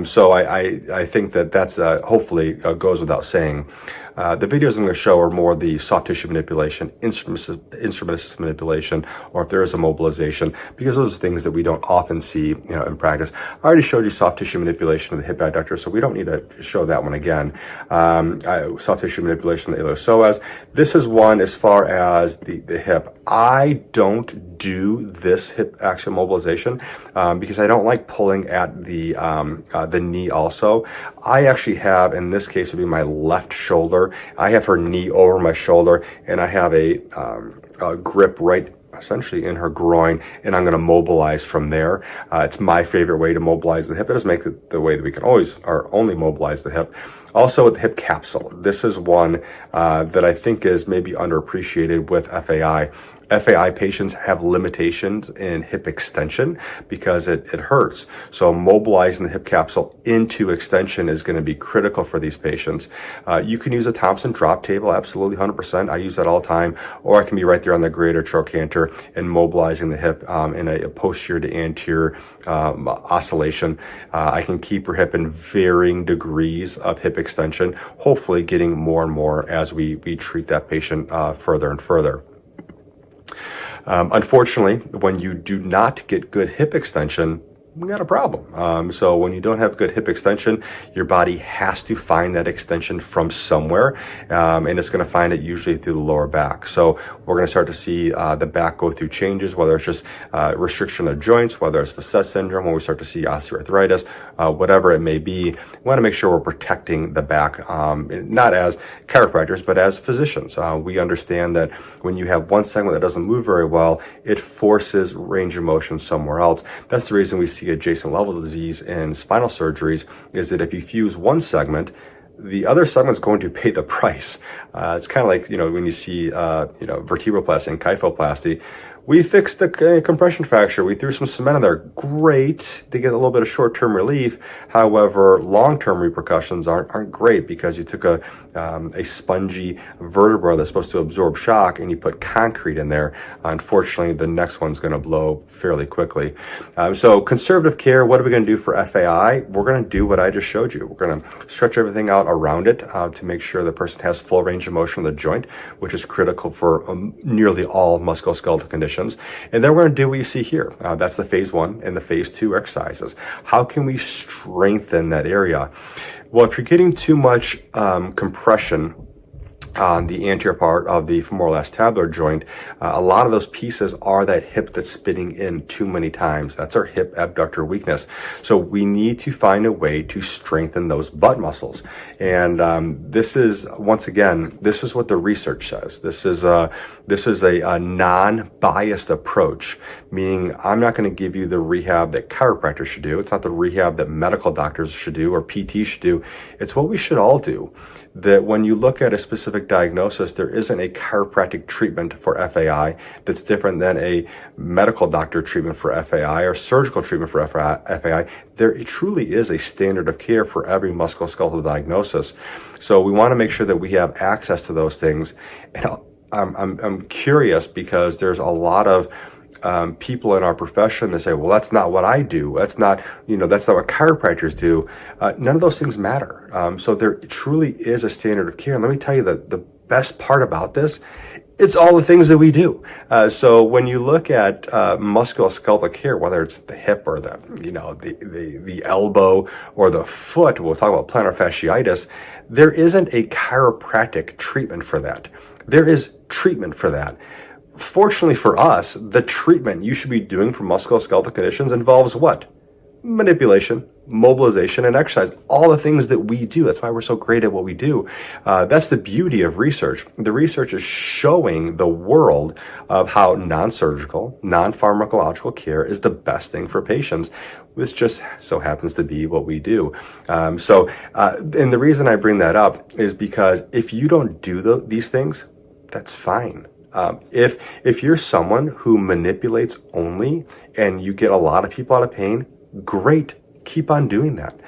[SPEAKER 2] So I think that's hopefully goes without saying. The videos I'm going to show are more the soft tissue manipulation, instrument-assisted manipulation, or if there is a mobilization, because those are things that we don't often see, in practice. I already showed you soft tissue manipulation of the hip adductor, so we don't need to show that one again. Soft tissue manipulation of the iliopsoas. This is one as far as the hip. I don't do this hip axial mobilization because I don't like pulling at the knee also. I actually have, in this case, would be my left shoulder. I have her knee over my shoulder, and I have a grip right essentially in her groin, and I'm going to mobilize from there. It's my favorite way to mobilize the hip. It doesn't make it the way that we can always or only mobilize the hip. Also with the hip capsule, this is one that I think is maybe underappreciated with FAI. FAI patients have limitations in hip extension because it hurts. So mobilizing the hip capsule into extension is going to be critical for these patients. You can use a Thompson drop table, absolutely 100%. I use that all the time. Or I can be right there on the greater trochanter and mobilizing the hip in a posterior to anterior oscillation. I can keep her hip in varying degrees of hip extension, hopefully getting more and more as we treat that patient further and further. Unfortunately, when you do not get good hip extension, we got a problem. So when you don't have good hip extension, your body has to find that extension from somewhere, and it's going to find it usually through the lower back. So we're going to start to see the back go through changes, whether it's just restriction of joints, whether it's Facet syndrome, when we start to see osteoarthritis, whatever it may be. We want to make sure we're protecting the back, not as chiropractors, but as physicians. We understand that when you have one segment that doesn't move very well, it forces range of motion somewhere else. That's the reason we see adjacent level disease in spinal surgeries, is that if you fuse one segment, the other segment's going to pay the price. It's kind of like, when you see, vertebroplasty and kyphoplasty. We fixed the compression fracture. We threw some cement in there. Great. They get a little bit of short-term relief. However, long-term repercussions aren't great because you took a spongy vertebra that's supposed to absorb shock and you put concrete in there. Unfortunately, the next one's going to blow fairly quickly. So conservative care, what are we going to do for FAI? We're going to do what I just showed you. We're going to stretch everything out around it to make sure the person has full range of motion of the joint, which is critical for nearly all musculoskeletal conditions. And then we're going to do what you see here. That's the phase 1 and the phase 2 exercises. How can we strengthen that area? Well, if you're getting too much compression on the anterior part of the femoral acetabular joint, a lot of those pieces are that hip that's spinning in too many times. That's our hip abductor weakness. So we need to find a way to strengthen those butt muscles. And this is, once again, this is what the research says. This is a non-biased approach, meaning I'm not going to give you the rehab that chiropractors should do. It's not the rehab that medical doctors should do or PT should do. It's what we should all do. That when you look at a specific diagnosis, there isn't a chiropractic treatment for FAI that's different than a medical doctor treatment for FAI or surgical treatment for FAI. There truly is a standard of care for every musculoskeletal diagnosis. So we want to make sure that we have access to those things. And I'm curious because there's a lot of people in our profession that say, well, that's not what I do. That's not what chiropractors do. None of those things matter. So there truly is a standard of care. And let me tell you that the best part about this, it's all the things that we do. So when you look at musculoskeletal care, whether it's the hip or the elbow or the foot, we'll talk about plantar fasciitis, there isn't a chiropractic treatment for that. There is treatment for that. Fortunately for us, the treatment you should be doing for musculoskeletal conditions involves what? Manipulation, mobilization, and exercise. All the things that we do. That's why we're so great at what we do. That's the beauty of research. The research is showing the world of how non-surgical, non-pharmacological care is the best thing for patients, which just so happens to be what we do. And the reason I bring that up is because if you don't do these things, that's fine. If you're someone who manipulates only and you get a lot of people out of pain, great, keep on doing that.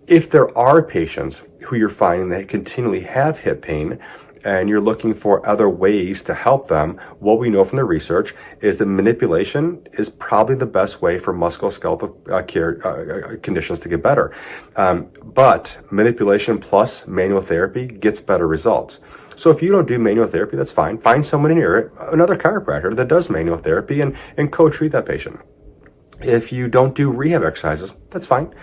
[SPEAKER 2] If there are patients who you're finding that continually have hip pain and you're looking for other ways to help them, what we know from the research is that manipulation is probably the best way for musculoskeletal care conditions to get better. But manipulation plus manual therapy gets better results. So if you don't do manual therapy, that's fine. Find someone in your area, another chiropractor that does manual therapy and co-treat that patient. If you don't do rehab exercises, that's fine.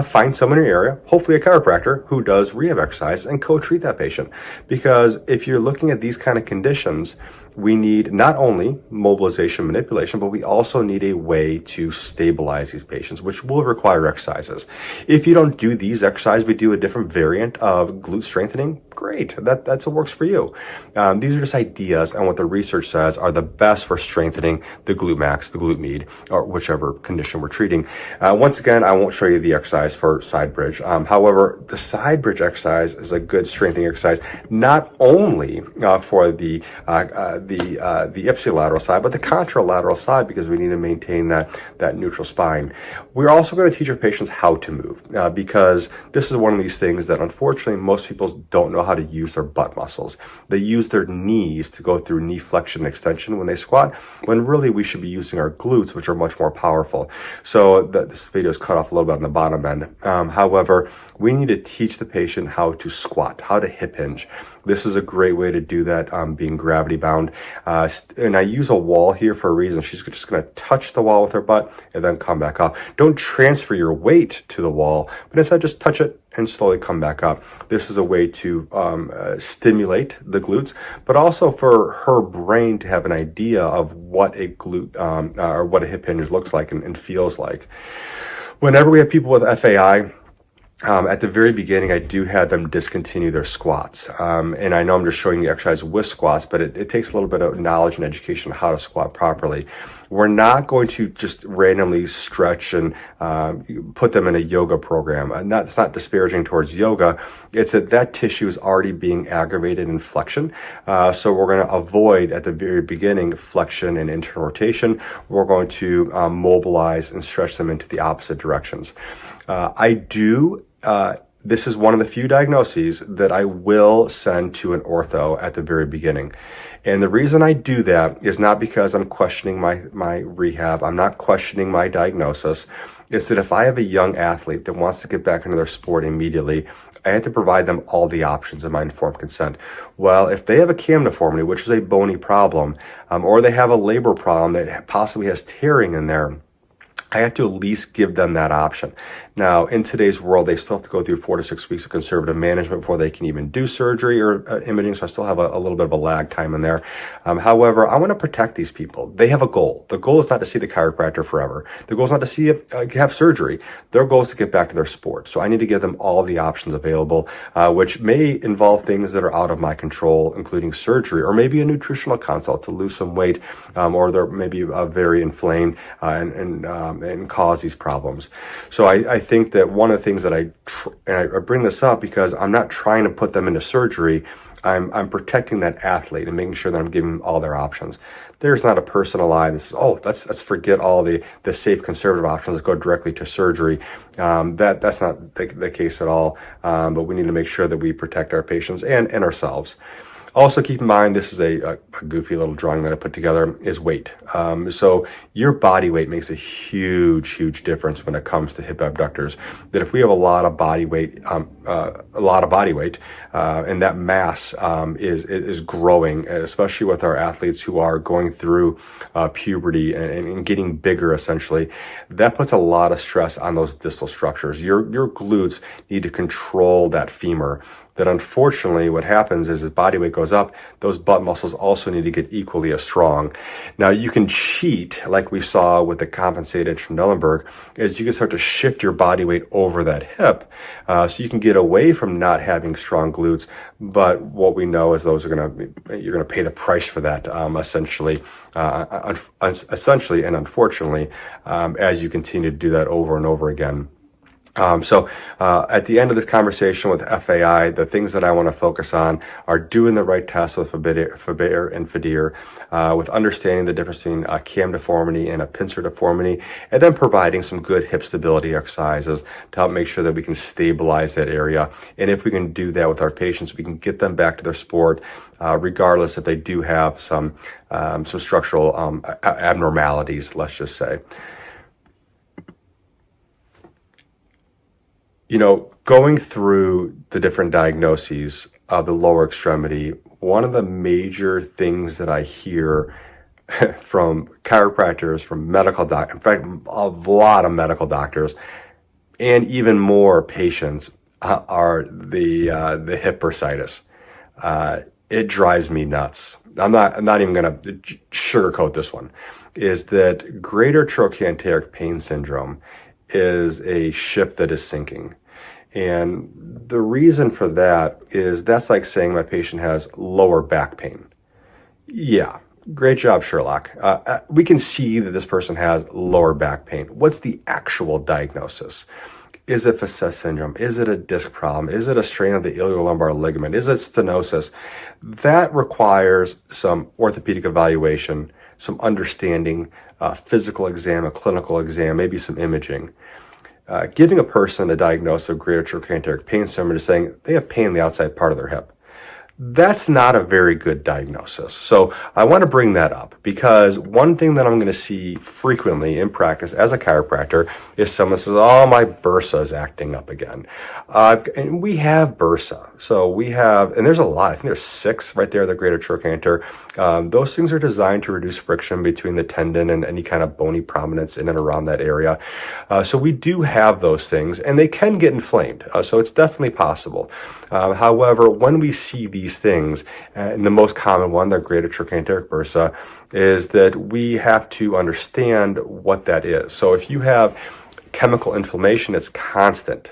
[SPEAKER 2] Find someone in your area, hopefully a chiropractor who does rehab exercise and co-treat that patient. Because if you're looking at these kind of conditions, we need not only mobilization manipulation, but we also need a way to stabilize these patients, which will require exercises. If you don't do these exercises, we do a different variant of glute strengthening. Great, that's what works for you. These are just ideas and what the research says are the best for strengthening the glute max, the glute med, or whichever condition we're treating. Once again, I won't show you the exercise for side bridge. However, the side bridge exercise is a good strengthening exercise, not only for the ipsilateral side, but the contralateral side, because we need to maintain that neutral spine. We're also going to teach our patients how to move, because this is one of these things that unfortunately most people don't know how to use their butt muscles. They use their knees to go through knee flexion and extension when they squat, when really we should be using our glutes, which are much more powerful. So this video is cut off a little bit on the bottom end. However, we need to teach the patient how to squat, how to hip hinge. This is a great way to do that, being gravity bound. And I use a wall here for a reason. She's just going to touch the wall with her butt and then come back up. Don't transfer your weight to the wall, but instead just touch it and slowly come back up. This is a way to stimulate the glutes, but also for her brain to have an idea of what a glute or what a hip hinge looks like and feels like. Whenever we have people with FAI, at the very beginning, I do have them discontinue their squats. And I know I'm just showing you exercise with squats, but it takes a little bit of knowledge and education on how to squat properly. We're not going to just randomly stretch and put them in a yoga program. It's not disparaging towards yoga. It's that tissue is already being aggravated in flexion. So we're going to avoid at the very beginning flexion and internal rotation. We're going to mobilize and stretch them into the opposite directions. This is one of the few diagnoses that I will send to an ortho at the very beginning. And the reason I do that is not because I'm questioning my rehab. I'm not questioning my diagnosis. It's that if I have a young athlete that wants to get back into their sport immediately, I have to provide them all the options in my informed consent. Well, if they have a cam deformity, which is a bony problem, or they have a labor problem that possibly has tearing in there, I have to at least give them that option. Now, in today's world, they still have to go through 4 to 6 weeks of conservative management before they can even do surgery or imaging, so I still have a little bit of a lag time in there. However, I want to protect these people. They have a goal. The goal is not to see the chiropractor forever. The goal is not to see have surgery. Their goal is to get back to their sport. So I need to give them all the options available, which may involve things that are out of my control, including surgery or maybe a nutritional consult to lose some weight, or they're maybe very inflamed and cause these problems. So I think that one of the things that I bring this up because I'm not trying to put them into surgery. I'm protecting that athlete and making sure that I'm giving them all their options. There's not a person alive that says, oh, let's forget all the safe conservative options, let's go directly to surgery. That's not the case at all. But we need to make sure that we protect our patients and ourselves. Also keep in mind, this is a goofy little drawing that I put together, is weight. So your body weight makes a huge difference when it comes to hip abductors. That if we have a lot of body weight, and that mass is growing, especially with our athletes who are going through puberty and getting bigger, essentially, that puts a lot of stress on those distal structures. Your glutes need to control that femur. That unfortunately what happens is as body weight goes up, those butt muscles also need to get equally as strong. Now you can cheat, like we saw with the compensated Trendelenburg, is you can start to shift your body weight over that hip, so you can get away from not having strong glutes. But what we know is you're gonna pay the price for that, essentially and unfortunately, as you continue to do that over and over again. So at the end of this conversation with FAI, the things that I want to focus on are doing the right tests with Faber and Fadir, with understanding the difference between a cam deformity and a pincer deformity, and then providing some good hip stability exercises to help make sure that we can stabilize that area. And if we can do that with our patients, we can get them back to their sport, regardless if they do have some structural abnormalities, let's just say. Going through the different diagnoses of the lower extremity, one of the major things that I hear from chiropractors, from medical doctors, in fact, a lot of medical doctors, and even more patients, are the hip bursitis. It drives me nuts. I'm not even going to sugarcoat this one. Is that greater trochanteric pain syndrome is a ship that is sinking. And the reason for that is that's like saying my patient has lower back pain. Yeah, great job, Sherlock. We can see that this person has lower back pain. What's the actual diagnosis? Is it facet syndrome? Is it a disc problem? Is it a strain of the iliolumbar ligament? Is it stenosis? That requires some orthopedic evaluation, some understanding, physical exam, a clinical exam, maybe some imaging. Giving a person a diagnosis of greater trochanteric pain syndrome is saying they have pain in the outside part of their hip. That's not a very good diagnosis. So I want to bring that up because one thing that I'm going to see frequently in practice as a chiropractor is someone says, oh, my bursa is acting up again. And we have bursa. So we have, and there's a lot, I think there's 6 right there, the greater trochanter. Those things are designed to reduce friction between the tendon and any kind of bony prominence in and around that area. So we do have those things and they can get inflamed. So it's definitely possible. However, when we see these things, and the most common one, the greater trochanteric bursa, is that we have to understand what that is. So if you have chemical inflammation, it's constant.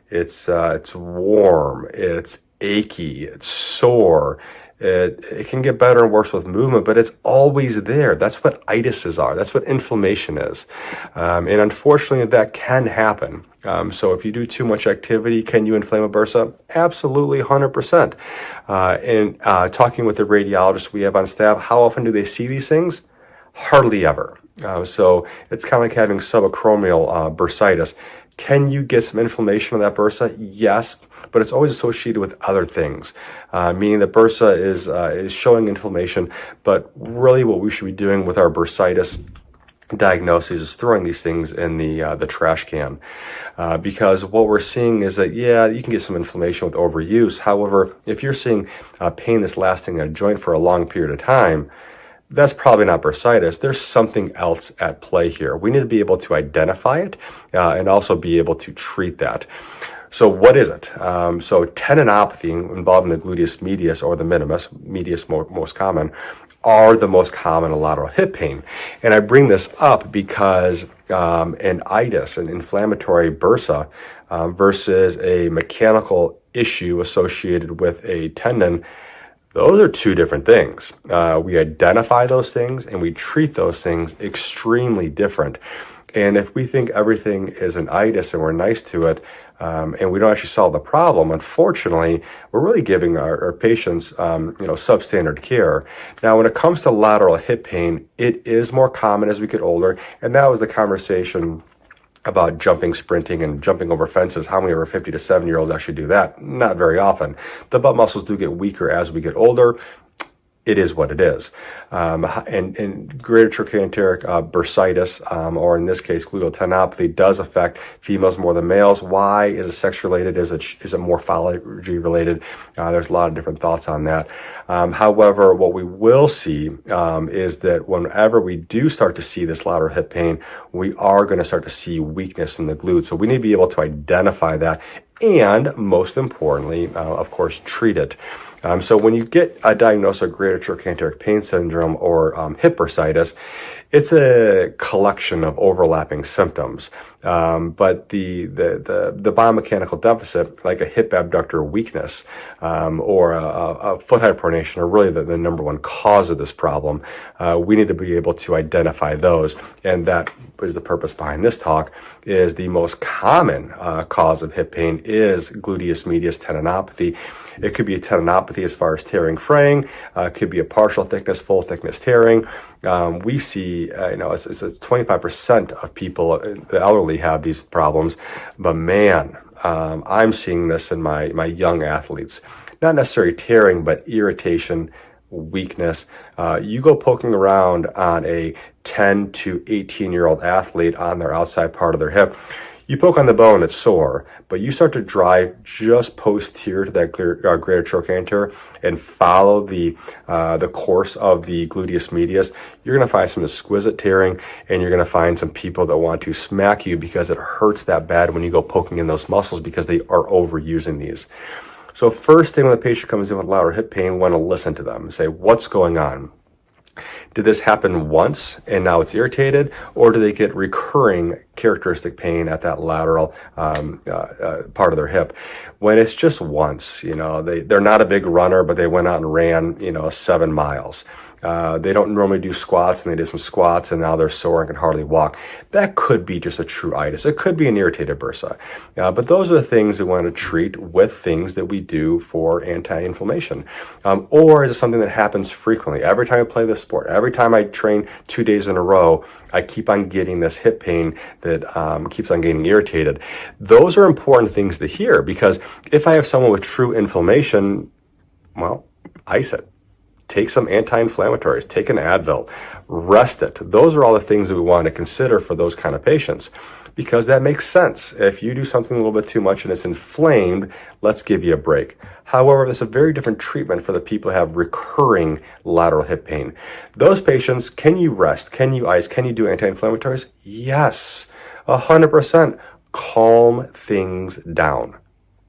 [SPEAKER 2] It's warm, it's achy, it's sore. It can get better and worse with movement, but it's always there. That's what itises are. That's what inflammation is. And unfortunately, that can happen. So if you do too much activity, can you inflame a bursa? Absolutely, 100%. And talking with the radiologists we have on staff, how often do they see these things? Hardly ever. So it's kind of like having subacromial bursitis. Can you get some inflammation on that bursa? Yes, but it's always associated with other things, meaning that bursa is showing inflammation, but really what we should be doing with our bursitis diagnosis is throwing these things in the trash can, because what we're seeing is that, yeah, you can get some inflammation with overuse. However, if you're seeing pain that's lasting in a joint for a long period of time, that's probably not bursitis. There's something else at play here. We need to be able to identify it and also be able to treat that. So what is it? So tendinopathy involving the gluteus medius or the minimus, medius most common, are the most common lateral hip pain. And I bring this up because an itis, an inflammatory bursa, versus a mechanical issue associated with a tendon, those are two different things. We identify those things and we treat those things extremely different. And if we think everything is an itis and we're nice to it, and we don't actually solve the problem, unfortunately, we're really giving our patients, substandard care. Now, when it comes to lateral hip pain, it is more common as we get older. And that was the conversation about jumping, sprinting, and jumping over fences. How many of our 50 to 70-year-olds actually do that? Not very often. The butt muscles do get weaker as we get older. It is what it is. And greater trochanteric bursitis, or in this case, gluteal tendinopathy, does affect females more than males. Why? Is it sex related? Is it morphology related? There's a lot of different thoughts on that. However, what we will see is that whenever we do start to see this lateral hip pain, we are going to start to see weakness in the glute. So we need to be able to identify that and, most importantly, of course, treat it. So when you get a diagnosis of greater trochanteric pain syndrome or hip bursitis, it's a collection of overlapping symptoms. But the biomechanical deficit, like a hip abductor weakness or a foot height pronation, are really the number one cause of this problem. We need to be able to identify those, and that is the purpose behind this talk. Is the most common cause of hip pain is gluteus medius tendinopathy. It could be a tendinopathy as far as tearing, fraying. It could be a partial thickness, full thickness tearing. We see, it's 25% of people, the elderly, have these problems. But man, I'm seeing this in my young athletes. Not necessarily tearing, but irritation, weakness. You go poking around on a 10 to 18-year-old athlete on their outside part of their hip. You poke on the bone, it's sore, but you start to drive just posterior to that greater trochanter and follow the course of the gluteus medius. You're going to find some exquisite tearing, and you're going to find some people that want to smack you because it hurts that bad when you go poking in those muscles because they are overusing these. So first thing when the patient comes in with lateral hip pain, we want to listen to them and say, what's going on? Did this happen once and now it's irritated, or do they get recurring characteristic pain at that lateral part of their hip? When it's just once, they're not a big runner, but they went out and ran, 7 miles. They don't normally do squats, and they did some squats, and now they're sore and can hardly walk. That could be just a true itis. It could be an irritated bursa. But those are the things we want to treat with things that we do for anti-inflammation. Or is it something that happens frequently? Every time I play this sport, every time I train 2 days in a row, I keep on getting this hip pain that keeps on getting irritated. Those are important things to hear, because if I have someone with true inflammation, well, ice it. Take some anti-inflammatories, take an Advil, rest it. Those are all the things that we want to consider for those kind of patients, because that makes sense. If you do something a little bit too much and it's inflamed, let's give you a break. However, there's a very different treatment for the people who have recurring lateral hip pain. Those patients, can you rest? Can you ice? Can you do anti-inflammatories? Yes, 100%. Calm things down.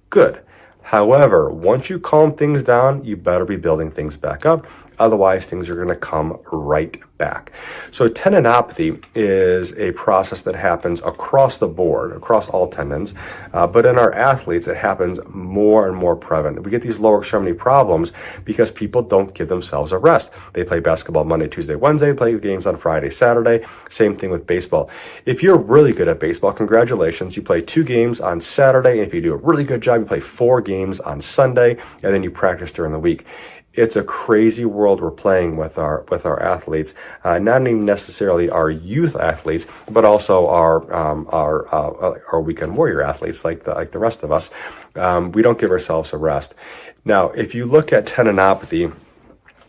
[SPEAKER 2] Good. However, once you calm things down, you better be building things back up. Otherwise, things are going to come right back. So tendinopathy is a process that happens across the board, across all tendons. But in our athletes, it happens more and more prevalent. We get these lower extremity problems because people don't give themselves a rest. They play basketball Monday, Tuesday, Wednesday, play games on Friday, Saturday. Same thing with baseball. If you're really good at baseball, congratulations. You play 2 games on Saturday. And if you do a really good job, you play 4 games on Sunday, and then you practice during the week. It's a crazy world we're playing with our athletes, not even necessarily our youth athletes, but also our weekend warrior athletes, like the rest of us. We don't give ourselves a rest. Now, if you look at tendinopathy,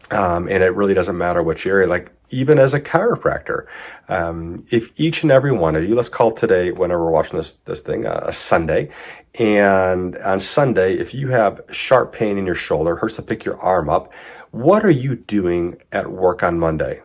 [SPEAKER 2] and it really doesn't matter which area, like even as a chiropractor. If each and every one of you, let's call today, whenever we're watching this thing, a Sunday, and on Sunday, if you have sharp pain in your shoulder, hurts to pick your arm up, what are you doing at work on Monday?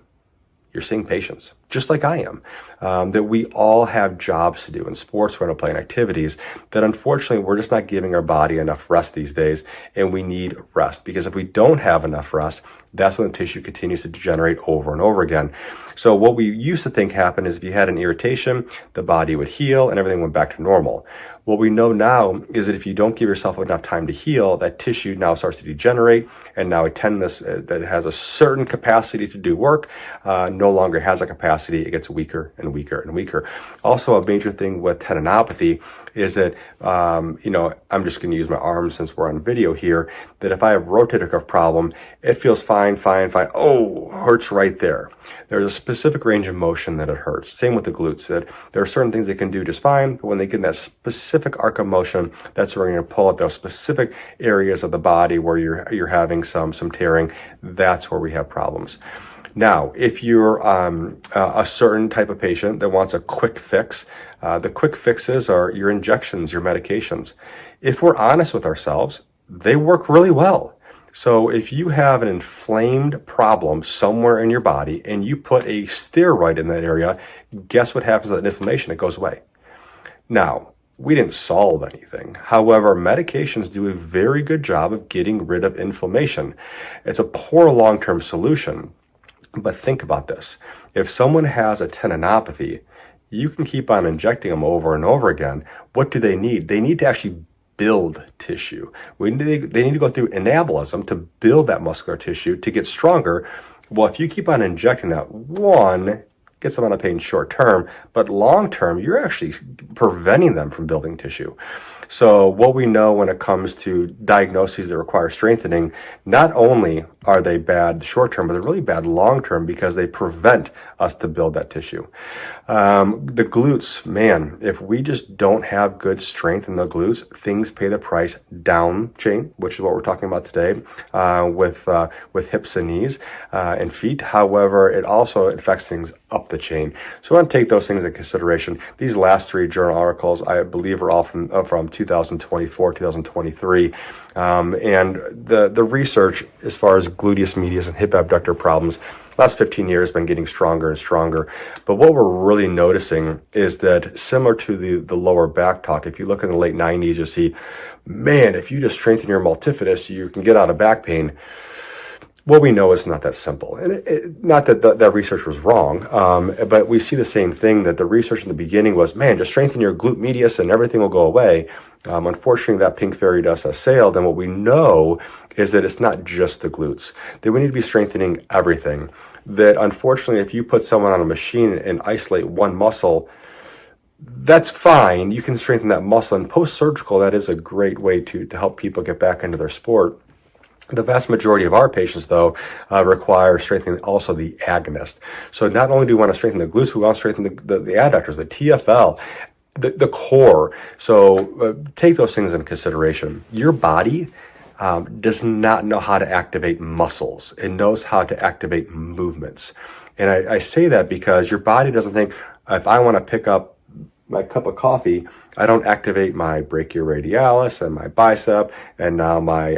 [SPEAKER 2] You're seeing patients, just like I am, that we all have jobs to do in sports, we're going to play in activities, that unfortunately we're just not giving our body enough rest these days, and we need rest, because if we don't have enough rest, that's when the tissue continues to degenerate over and over again. So what we used to think happened is if you had an irritation, the body would heal and everything went back to normal. What we know now is that if you don't give yourself enough time to heal, that tissue now starts to degenerate, and now a tendon that has a certain capacity to do work no longer has a capacity. It gets weaker and weaker and weaker. Also, a major thing with tendinopathy is that, I'm just going to use my arm since we're on video here, that if I have rotator cuff problem, it feels fine. Oh, hurts right there. There's a specific range of motion that it hurts. Same with the glutes, that there are certain things they can do just fine, but when they get in that specific arc of motion, that's where we're going to pull at those specific areas of the body where you're having some tearing. That's where we have problems. Now, if you're a certain type of patient that wants a quick fix, the quick fixes are your injections, your medications. If we're honest with ourselves, they work really well. So if you have an inflamed problem somewhere in your body and you put a steroid in that area, guess what happens to that inflammation? It goes away. Now, we didn't solve anything. However, medications do a very good job of getting rid of inflammation. It's a poor long-term solution. But think about this. If someone has a tendinopathy, you can keep on injecting them over and over again. What do they need? They need to actually build tissue. They need to go through anabolism to build that muscular tissue to get stronger. Well, if you keep on injecting that, one, gets them out of pain short term, but long term, you're actually preventing them from building tissue. So what we know when it comes to diagnoses that require strengthening, not only are they bad short term, but they're really bad long term because they prevent us to build that tissue. The glutes, man, if we just don't have good strength in the glutes, things pay the price down chain, which is what we're talking about today, with hips and knees, and feet. However, it also affects things up the chain. So I want to take those things into consideration. These last three journal articles, I believe, are all from 2024, 2023. And the research as far as gluteus medius and hip abductor problems, last 15 years has been getting stronger and stronger. But what we're really noticing is that similar to the lower back talk, if you look in the late 90s, you'll see, man, if you just strengthen your multifidus, you can get out of back pain. What we know is not that simple. And not that that research was wrong, but we see the same thing, that the research in the beginning was, man, just strengthen your glute medius and everything will go away. Unfortunately, that pink fairy dust has sailed, and what we know is that it's not just the glutes, that we need to be strengthening everything. That unfortunately, if you put someone on a machine and isolate one muscle, that's fine. You can strengthen that muscle, and post-surgical, that is a great way to help people get back into their sport. The vast majority of our patients, though, require strengthening also the agonist. So not only do we want to strengthen the glutes, we want to strengthen the adductors, the TFL, the core. So take those things into consideration. Your body does not know how to activate muscles. It knows how to activate movements. And I say that because your body doesn't think, if I want to pick up my cup of coffee, I don't activate my brachioradialis and my bicep and now my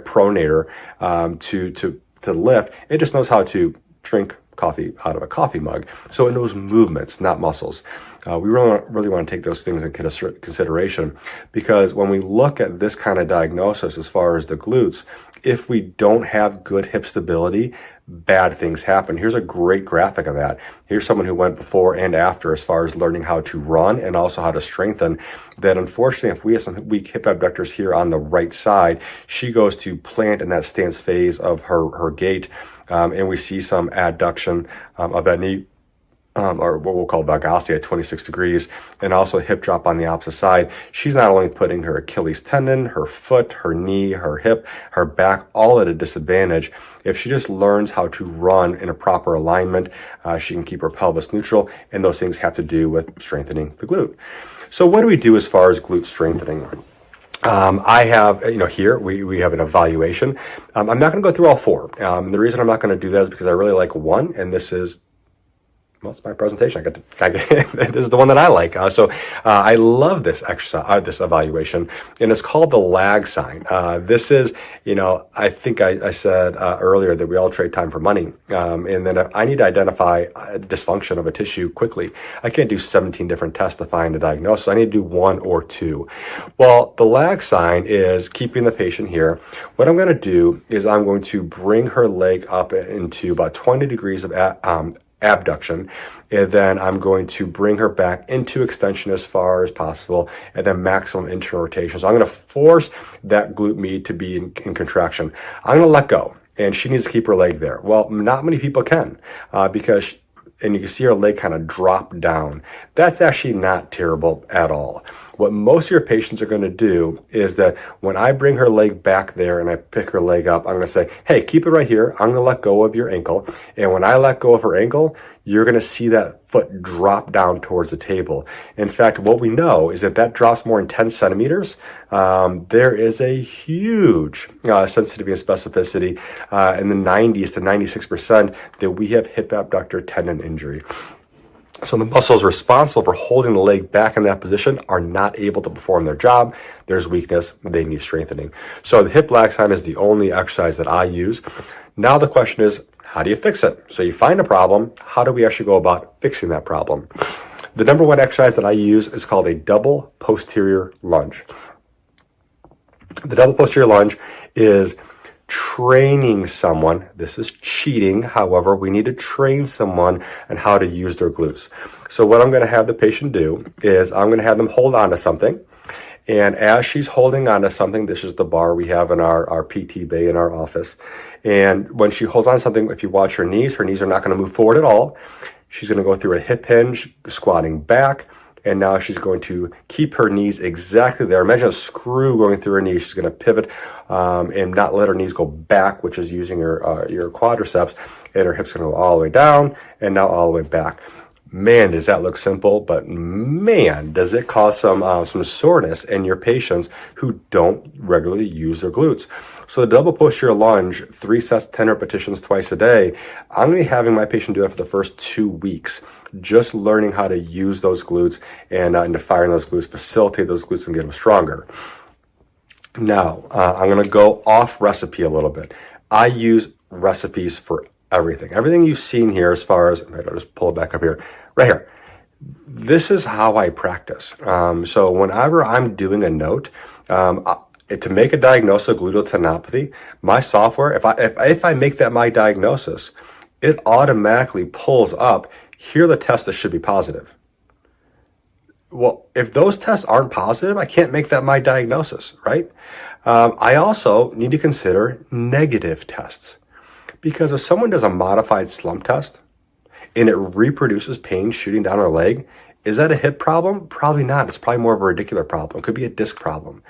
[SPEAKER 2] pronator to lift. It just knows how to drink coffee out of a coffee mug. So it knows movements, not muscles. We really want to take those things into consideration, because when we look at this kind of diagnosis as far as the glutes, if we don't have good hip stability, bad things happen. Here's a great graphic of that. Here's someone who went before and after as far as learning how to run and also how to strengthen. That unfortunately, if we have some weak hip abductors here on the right side, she goes to plant in that stance phase of her gait, and we see some adduction of that knee, or what we'll call valgosity at 26 degrees, and also a hip drop on the opposite side. She's not only putting her Achilles tendon, her foot, her knee, her hip, her back, all at a disadvantage. If she just learns how to run in a proper alignment, she can keep her pelvis neutral, and those things have to do with strengthening the glute. So what do we do as far as glute strengthening? I have, here we have an evaluation. I'm not going to go through all four. The reason I'm not going to do that is because I really like one, and this is, well, it's my presentation. This is the one that I like. I love this exercise, this evaluation, and it's called the lag sign. This is, I think I said earlier that we all trade time for money. And then if I need to identify a dysfunction of a tissue quickly, I can't do 17 different tests to find a diagnosis. I need to do one or two. Well, the lag sign is keeping the patient here. What I'm going to do is I'm going to bring her leg up into about 20 degrees of abduction, and then I'm going to bring her back into extension as far as possible, and then maximum internal rotation. So I'm going to force that glute med to be in contraction. I'm going to let go, and she needs to keep her leg there. Well, not many people can, and you can see her leg kind of drop down. That's actually not terrible at all. What most of your patients are going to do is that when I bring her leg back there and I pick her leg up, I'm going to say, hey, keep it right here. I'm going to let go of your ankle. And when I let go of her ankle, you're going to see that foot drop down towards the table. In fact, what we know is that that drops more than 10 centimeters. There is a huge sensitivity and specificity in the 90s to 96% that we have hip abductor tendon injury. So the muscles responsible for holding the leg back in that position are not able to perform their job. There's weakness. They need strengthening. So the hip lag sign is the only exercise that I use. Now the question is, how do you fix it? So you find a problem. How do we actually go about fixing that problem? The number one exercise that I use is called a double posterior lunge. The double posterior lunge is training someone. This is cheating. However, we need to train someone on how to use their glutes. So what I'm going to have the patient do is I'm going to have them hold on to something. And as she's holding on to something, this is the bar we have in our PT bay in our office. And when she holds on to something, if you watch her knees are not going to move forward at all. She's going to go through a hip hinge, squatting back. And now she's going to keep her knees exactly there. Imagine a screw going through her knee. She's going to pivot and not let her knees go back, which is using your quadriceps. And her hips going to go all the way down and now all the way back. Man, does that look simple, but man, does it cause some soreness in your patients who don't regularly use their glutes. So the double posterior lunge, 3 sets, 10 repetitions twice a day, I'm going to be having my patient do it for the first 2 weeks. Just learning how to use those glutes and to fire in those glutes, facilitate those glutes and get them stronger. Now, I'm going to go off recipe a little bit. I use recipes for everything. Everything you've seen here as far as, I'll just pull it back up here, right here. This is how I practice. So whenever I'm doing a note, to make a diagnosis of gluteal tendinopathy, my software, if I make that my diagnosis, it automatically pulls up, here are the tests that should be positive. Well, if those tests aren't positive, I can't make that my diagnosis, right? I also need to consider negative tests. Because if someone does a modified slump test and it reproduces pain shooting down her leg, is that a hip problem? Probably not. It's probably more of a radicular problem. It could be a disc problem.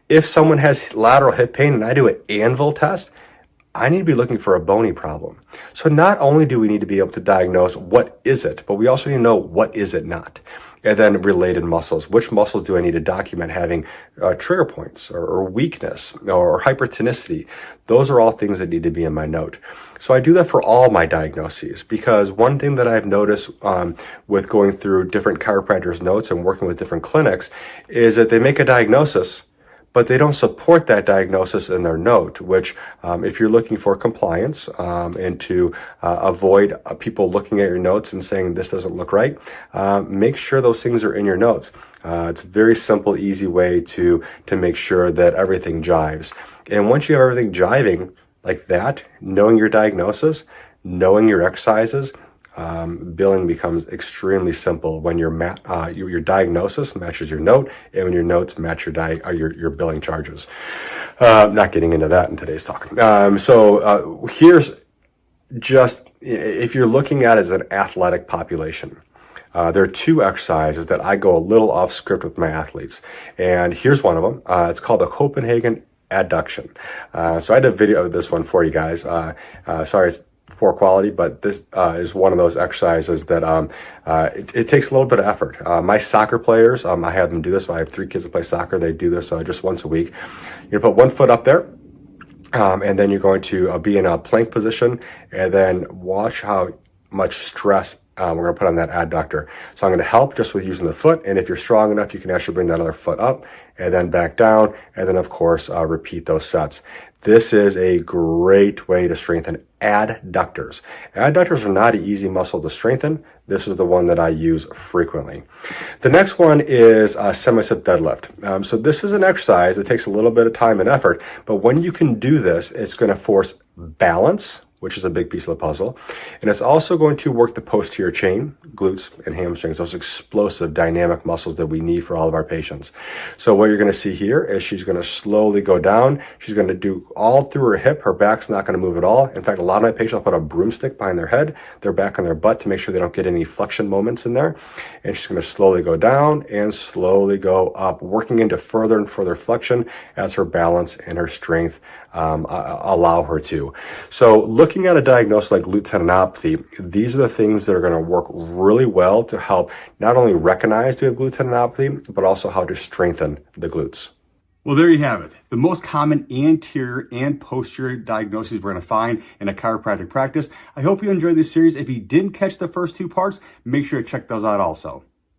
[SPEAKER 2] If someone has lateral hip pain and I do an anvil test, I need to be looking for a bony problem. So not only do we need to be able to diagnose what is it, but we also need to know what is it not. And then related muscles. Which muscles do I need to document having trigger points or weakness or hypertonicity? Those are all things that need to be in my note. So I do that for all my diagnoses, because one thing that I've noticed with going through different chiropractors' notes and working with different clinics is that they make a diagnosis, but they don't support that diagnosis in their note, which if you're looking for compliance and to avoid people looking at your notes and saying this doesn't look right, make sure those things are in your notes. It's a very simple, easy way to make sure that everything jives. And once you have everything jiving like that, knowing your diagnosis, knowing your exercises, billing becomes extremely simple when your diagnosis matches your note and when your notes match your billing charges. Not getting into that in today's talk. Here's just, if you're looking at it as an athletic population, there are 2 exercises that I go a little off script with my athletes. And here's one of them. It's called the Copenhagen adduction. So I did a video of this one for you guys. Sorry, it's poor quality, but this is one of those exercises that it takes a little bit of effort. My soccer players, I have them do this. I have 3 kids that play soccer. They do this just once a week. You put one foot up there, and then you're going to be in a plank position, and then watch how much stress we're going to put on that adductor. So I'm going to help just with using the foot, and if you're strong enough, you can actually bring that other foot up and then back down, and then of course repeat those sets. This is a great way to strengthen adductors. Adductors are not an easy muscle to strengthen. This is the one that I use frequently. The next one is semi-sit deadlift. So this is an exercise that takes a little bit of time and effort, but when you can do this, it's going to force balance, which is a big piece of the puzzle. And it's also going to work the posterior chain, glutes and hamstrings, those explosive dynamic muscles that we need for all of our patients. So what you're going to see here is she's going to slowly go down. She's going to do all through her hip. Her back's not going to move at all. In fact, a lot of my patients will put a broomstick behind their head, their back on their butt to make sure they don't get any flexion moments in there. And she's going to slowly go down and slowly go up, working into further and further flexion as her balance and her strength allow her to. So looking at a diagnosis like glute tendinopathy, these are the things that are going to work really well to help not only recognize the glute tendinopathy, but also how to strengthen the glutes.
[SPEAKER 1] Well, there you have it. The most common anterior and posterior diagnoses we're going to find in a chiropractic practice. I hope you enjoyed this series. If you didn't catch the first 2 parts, make sure to check those out also.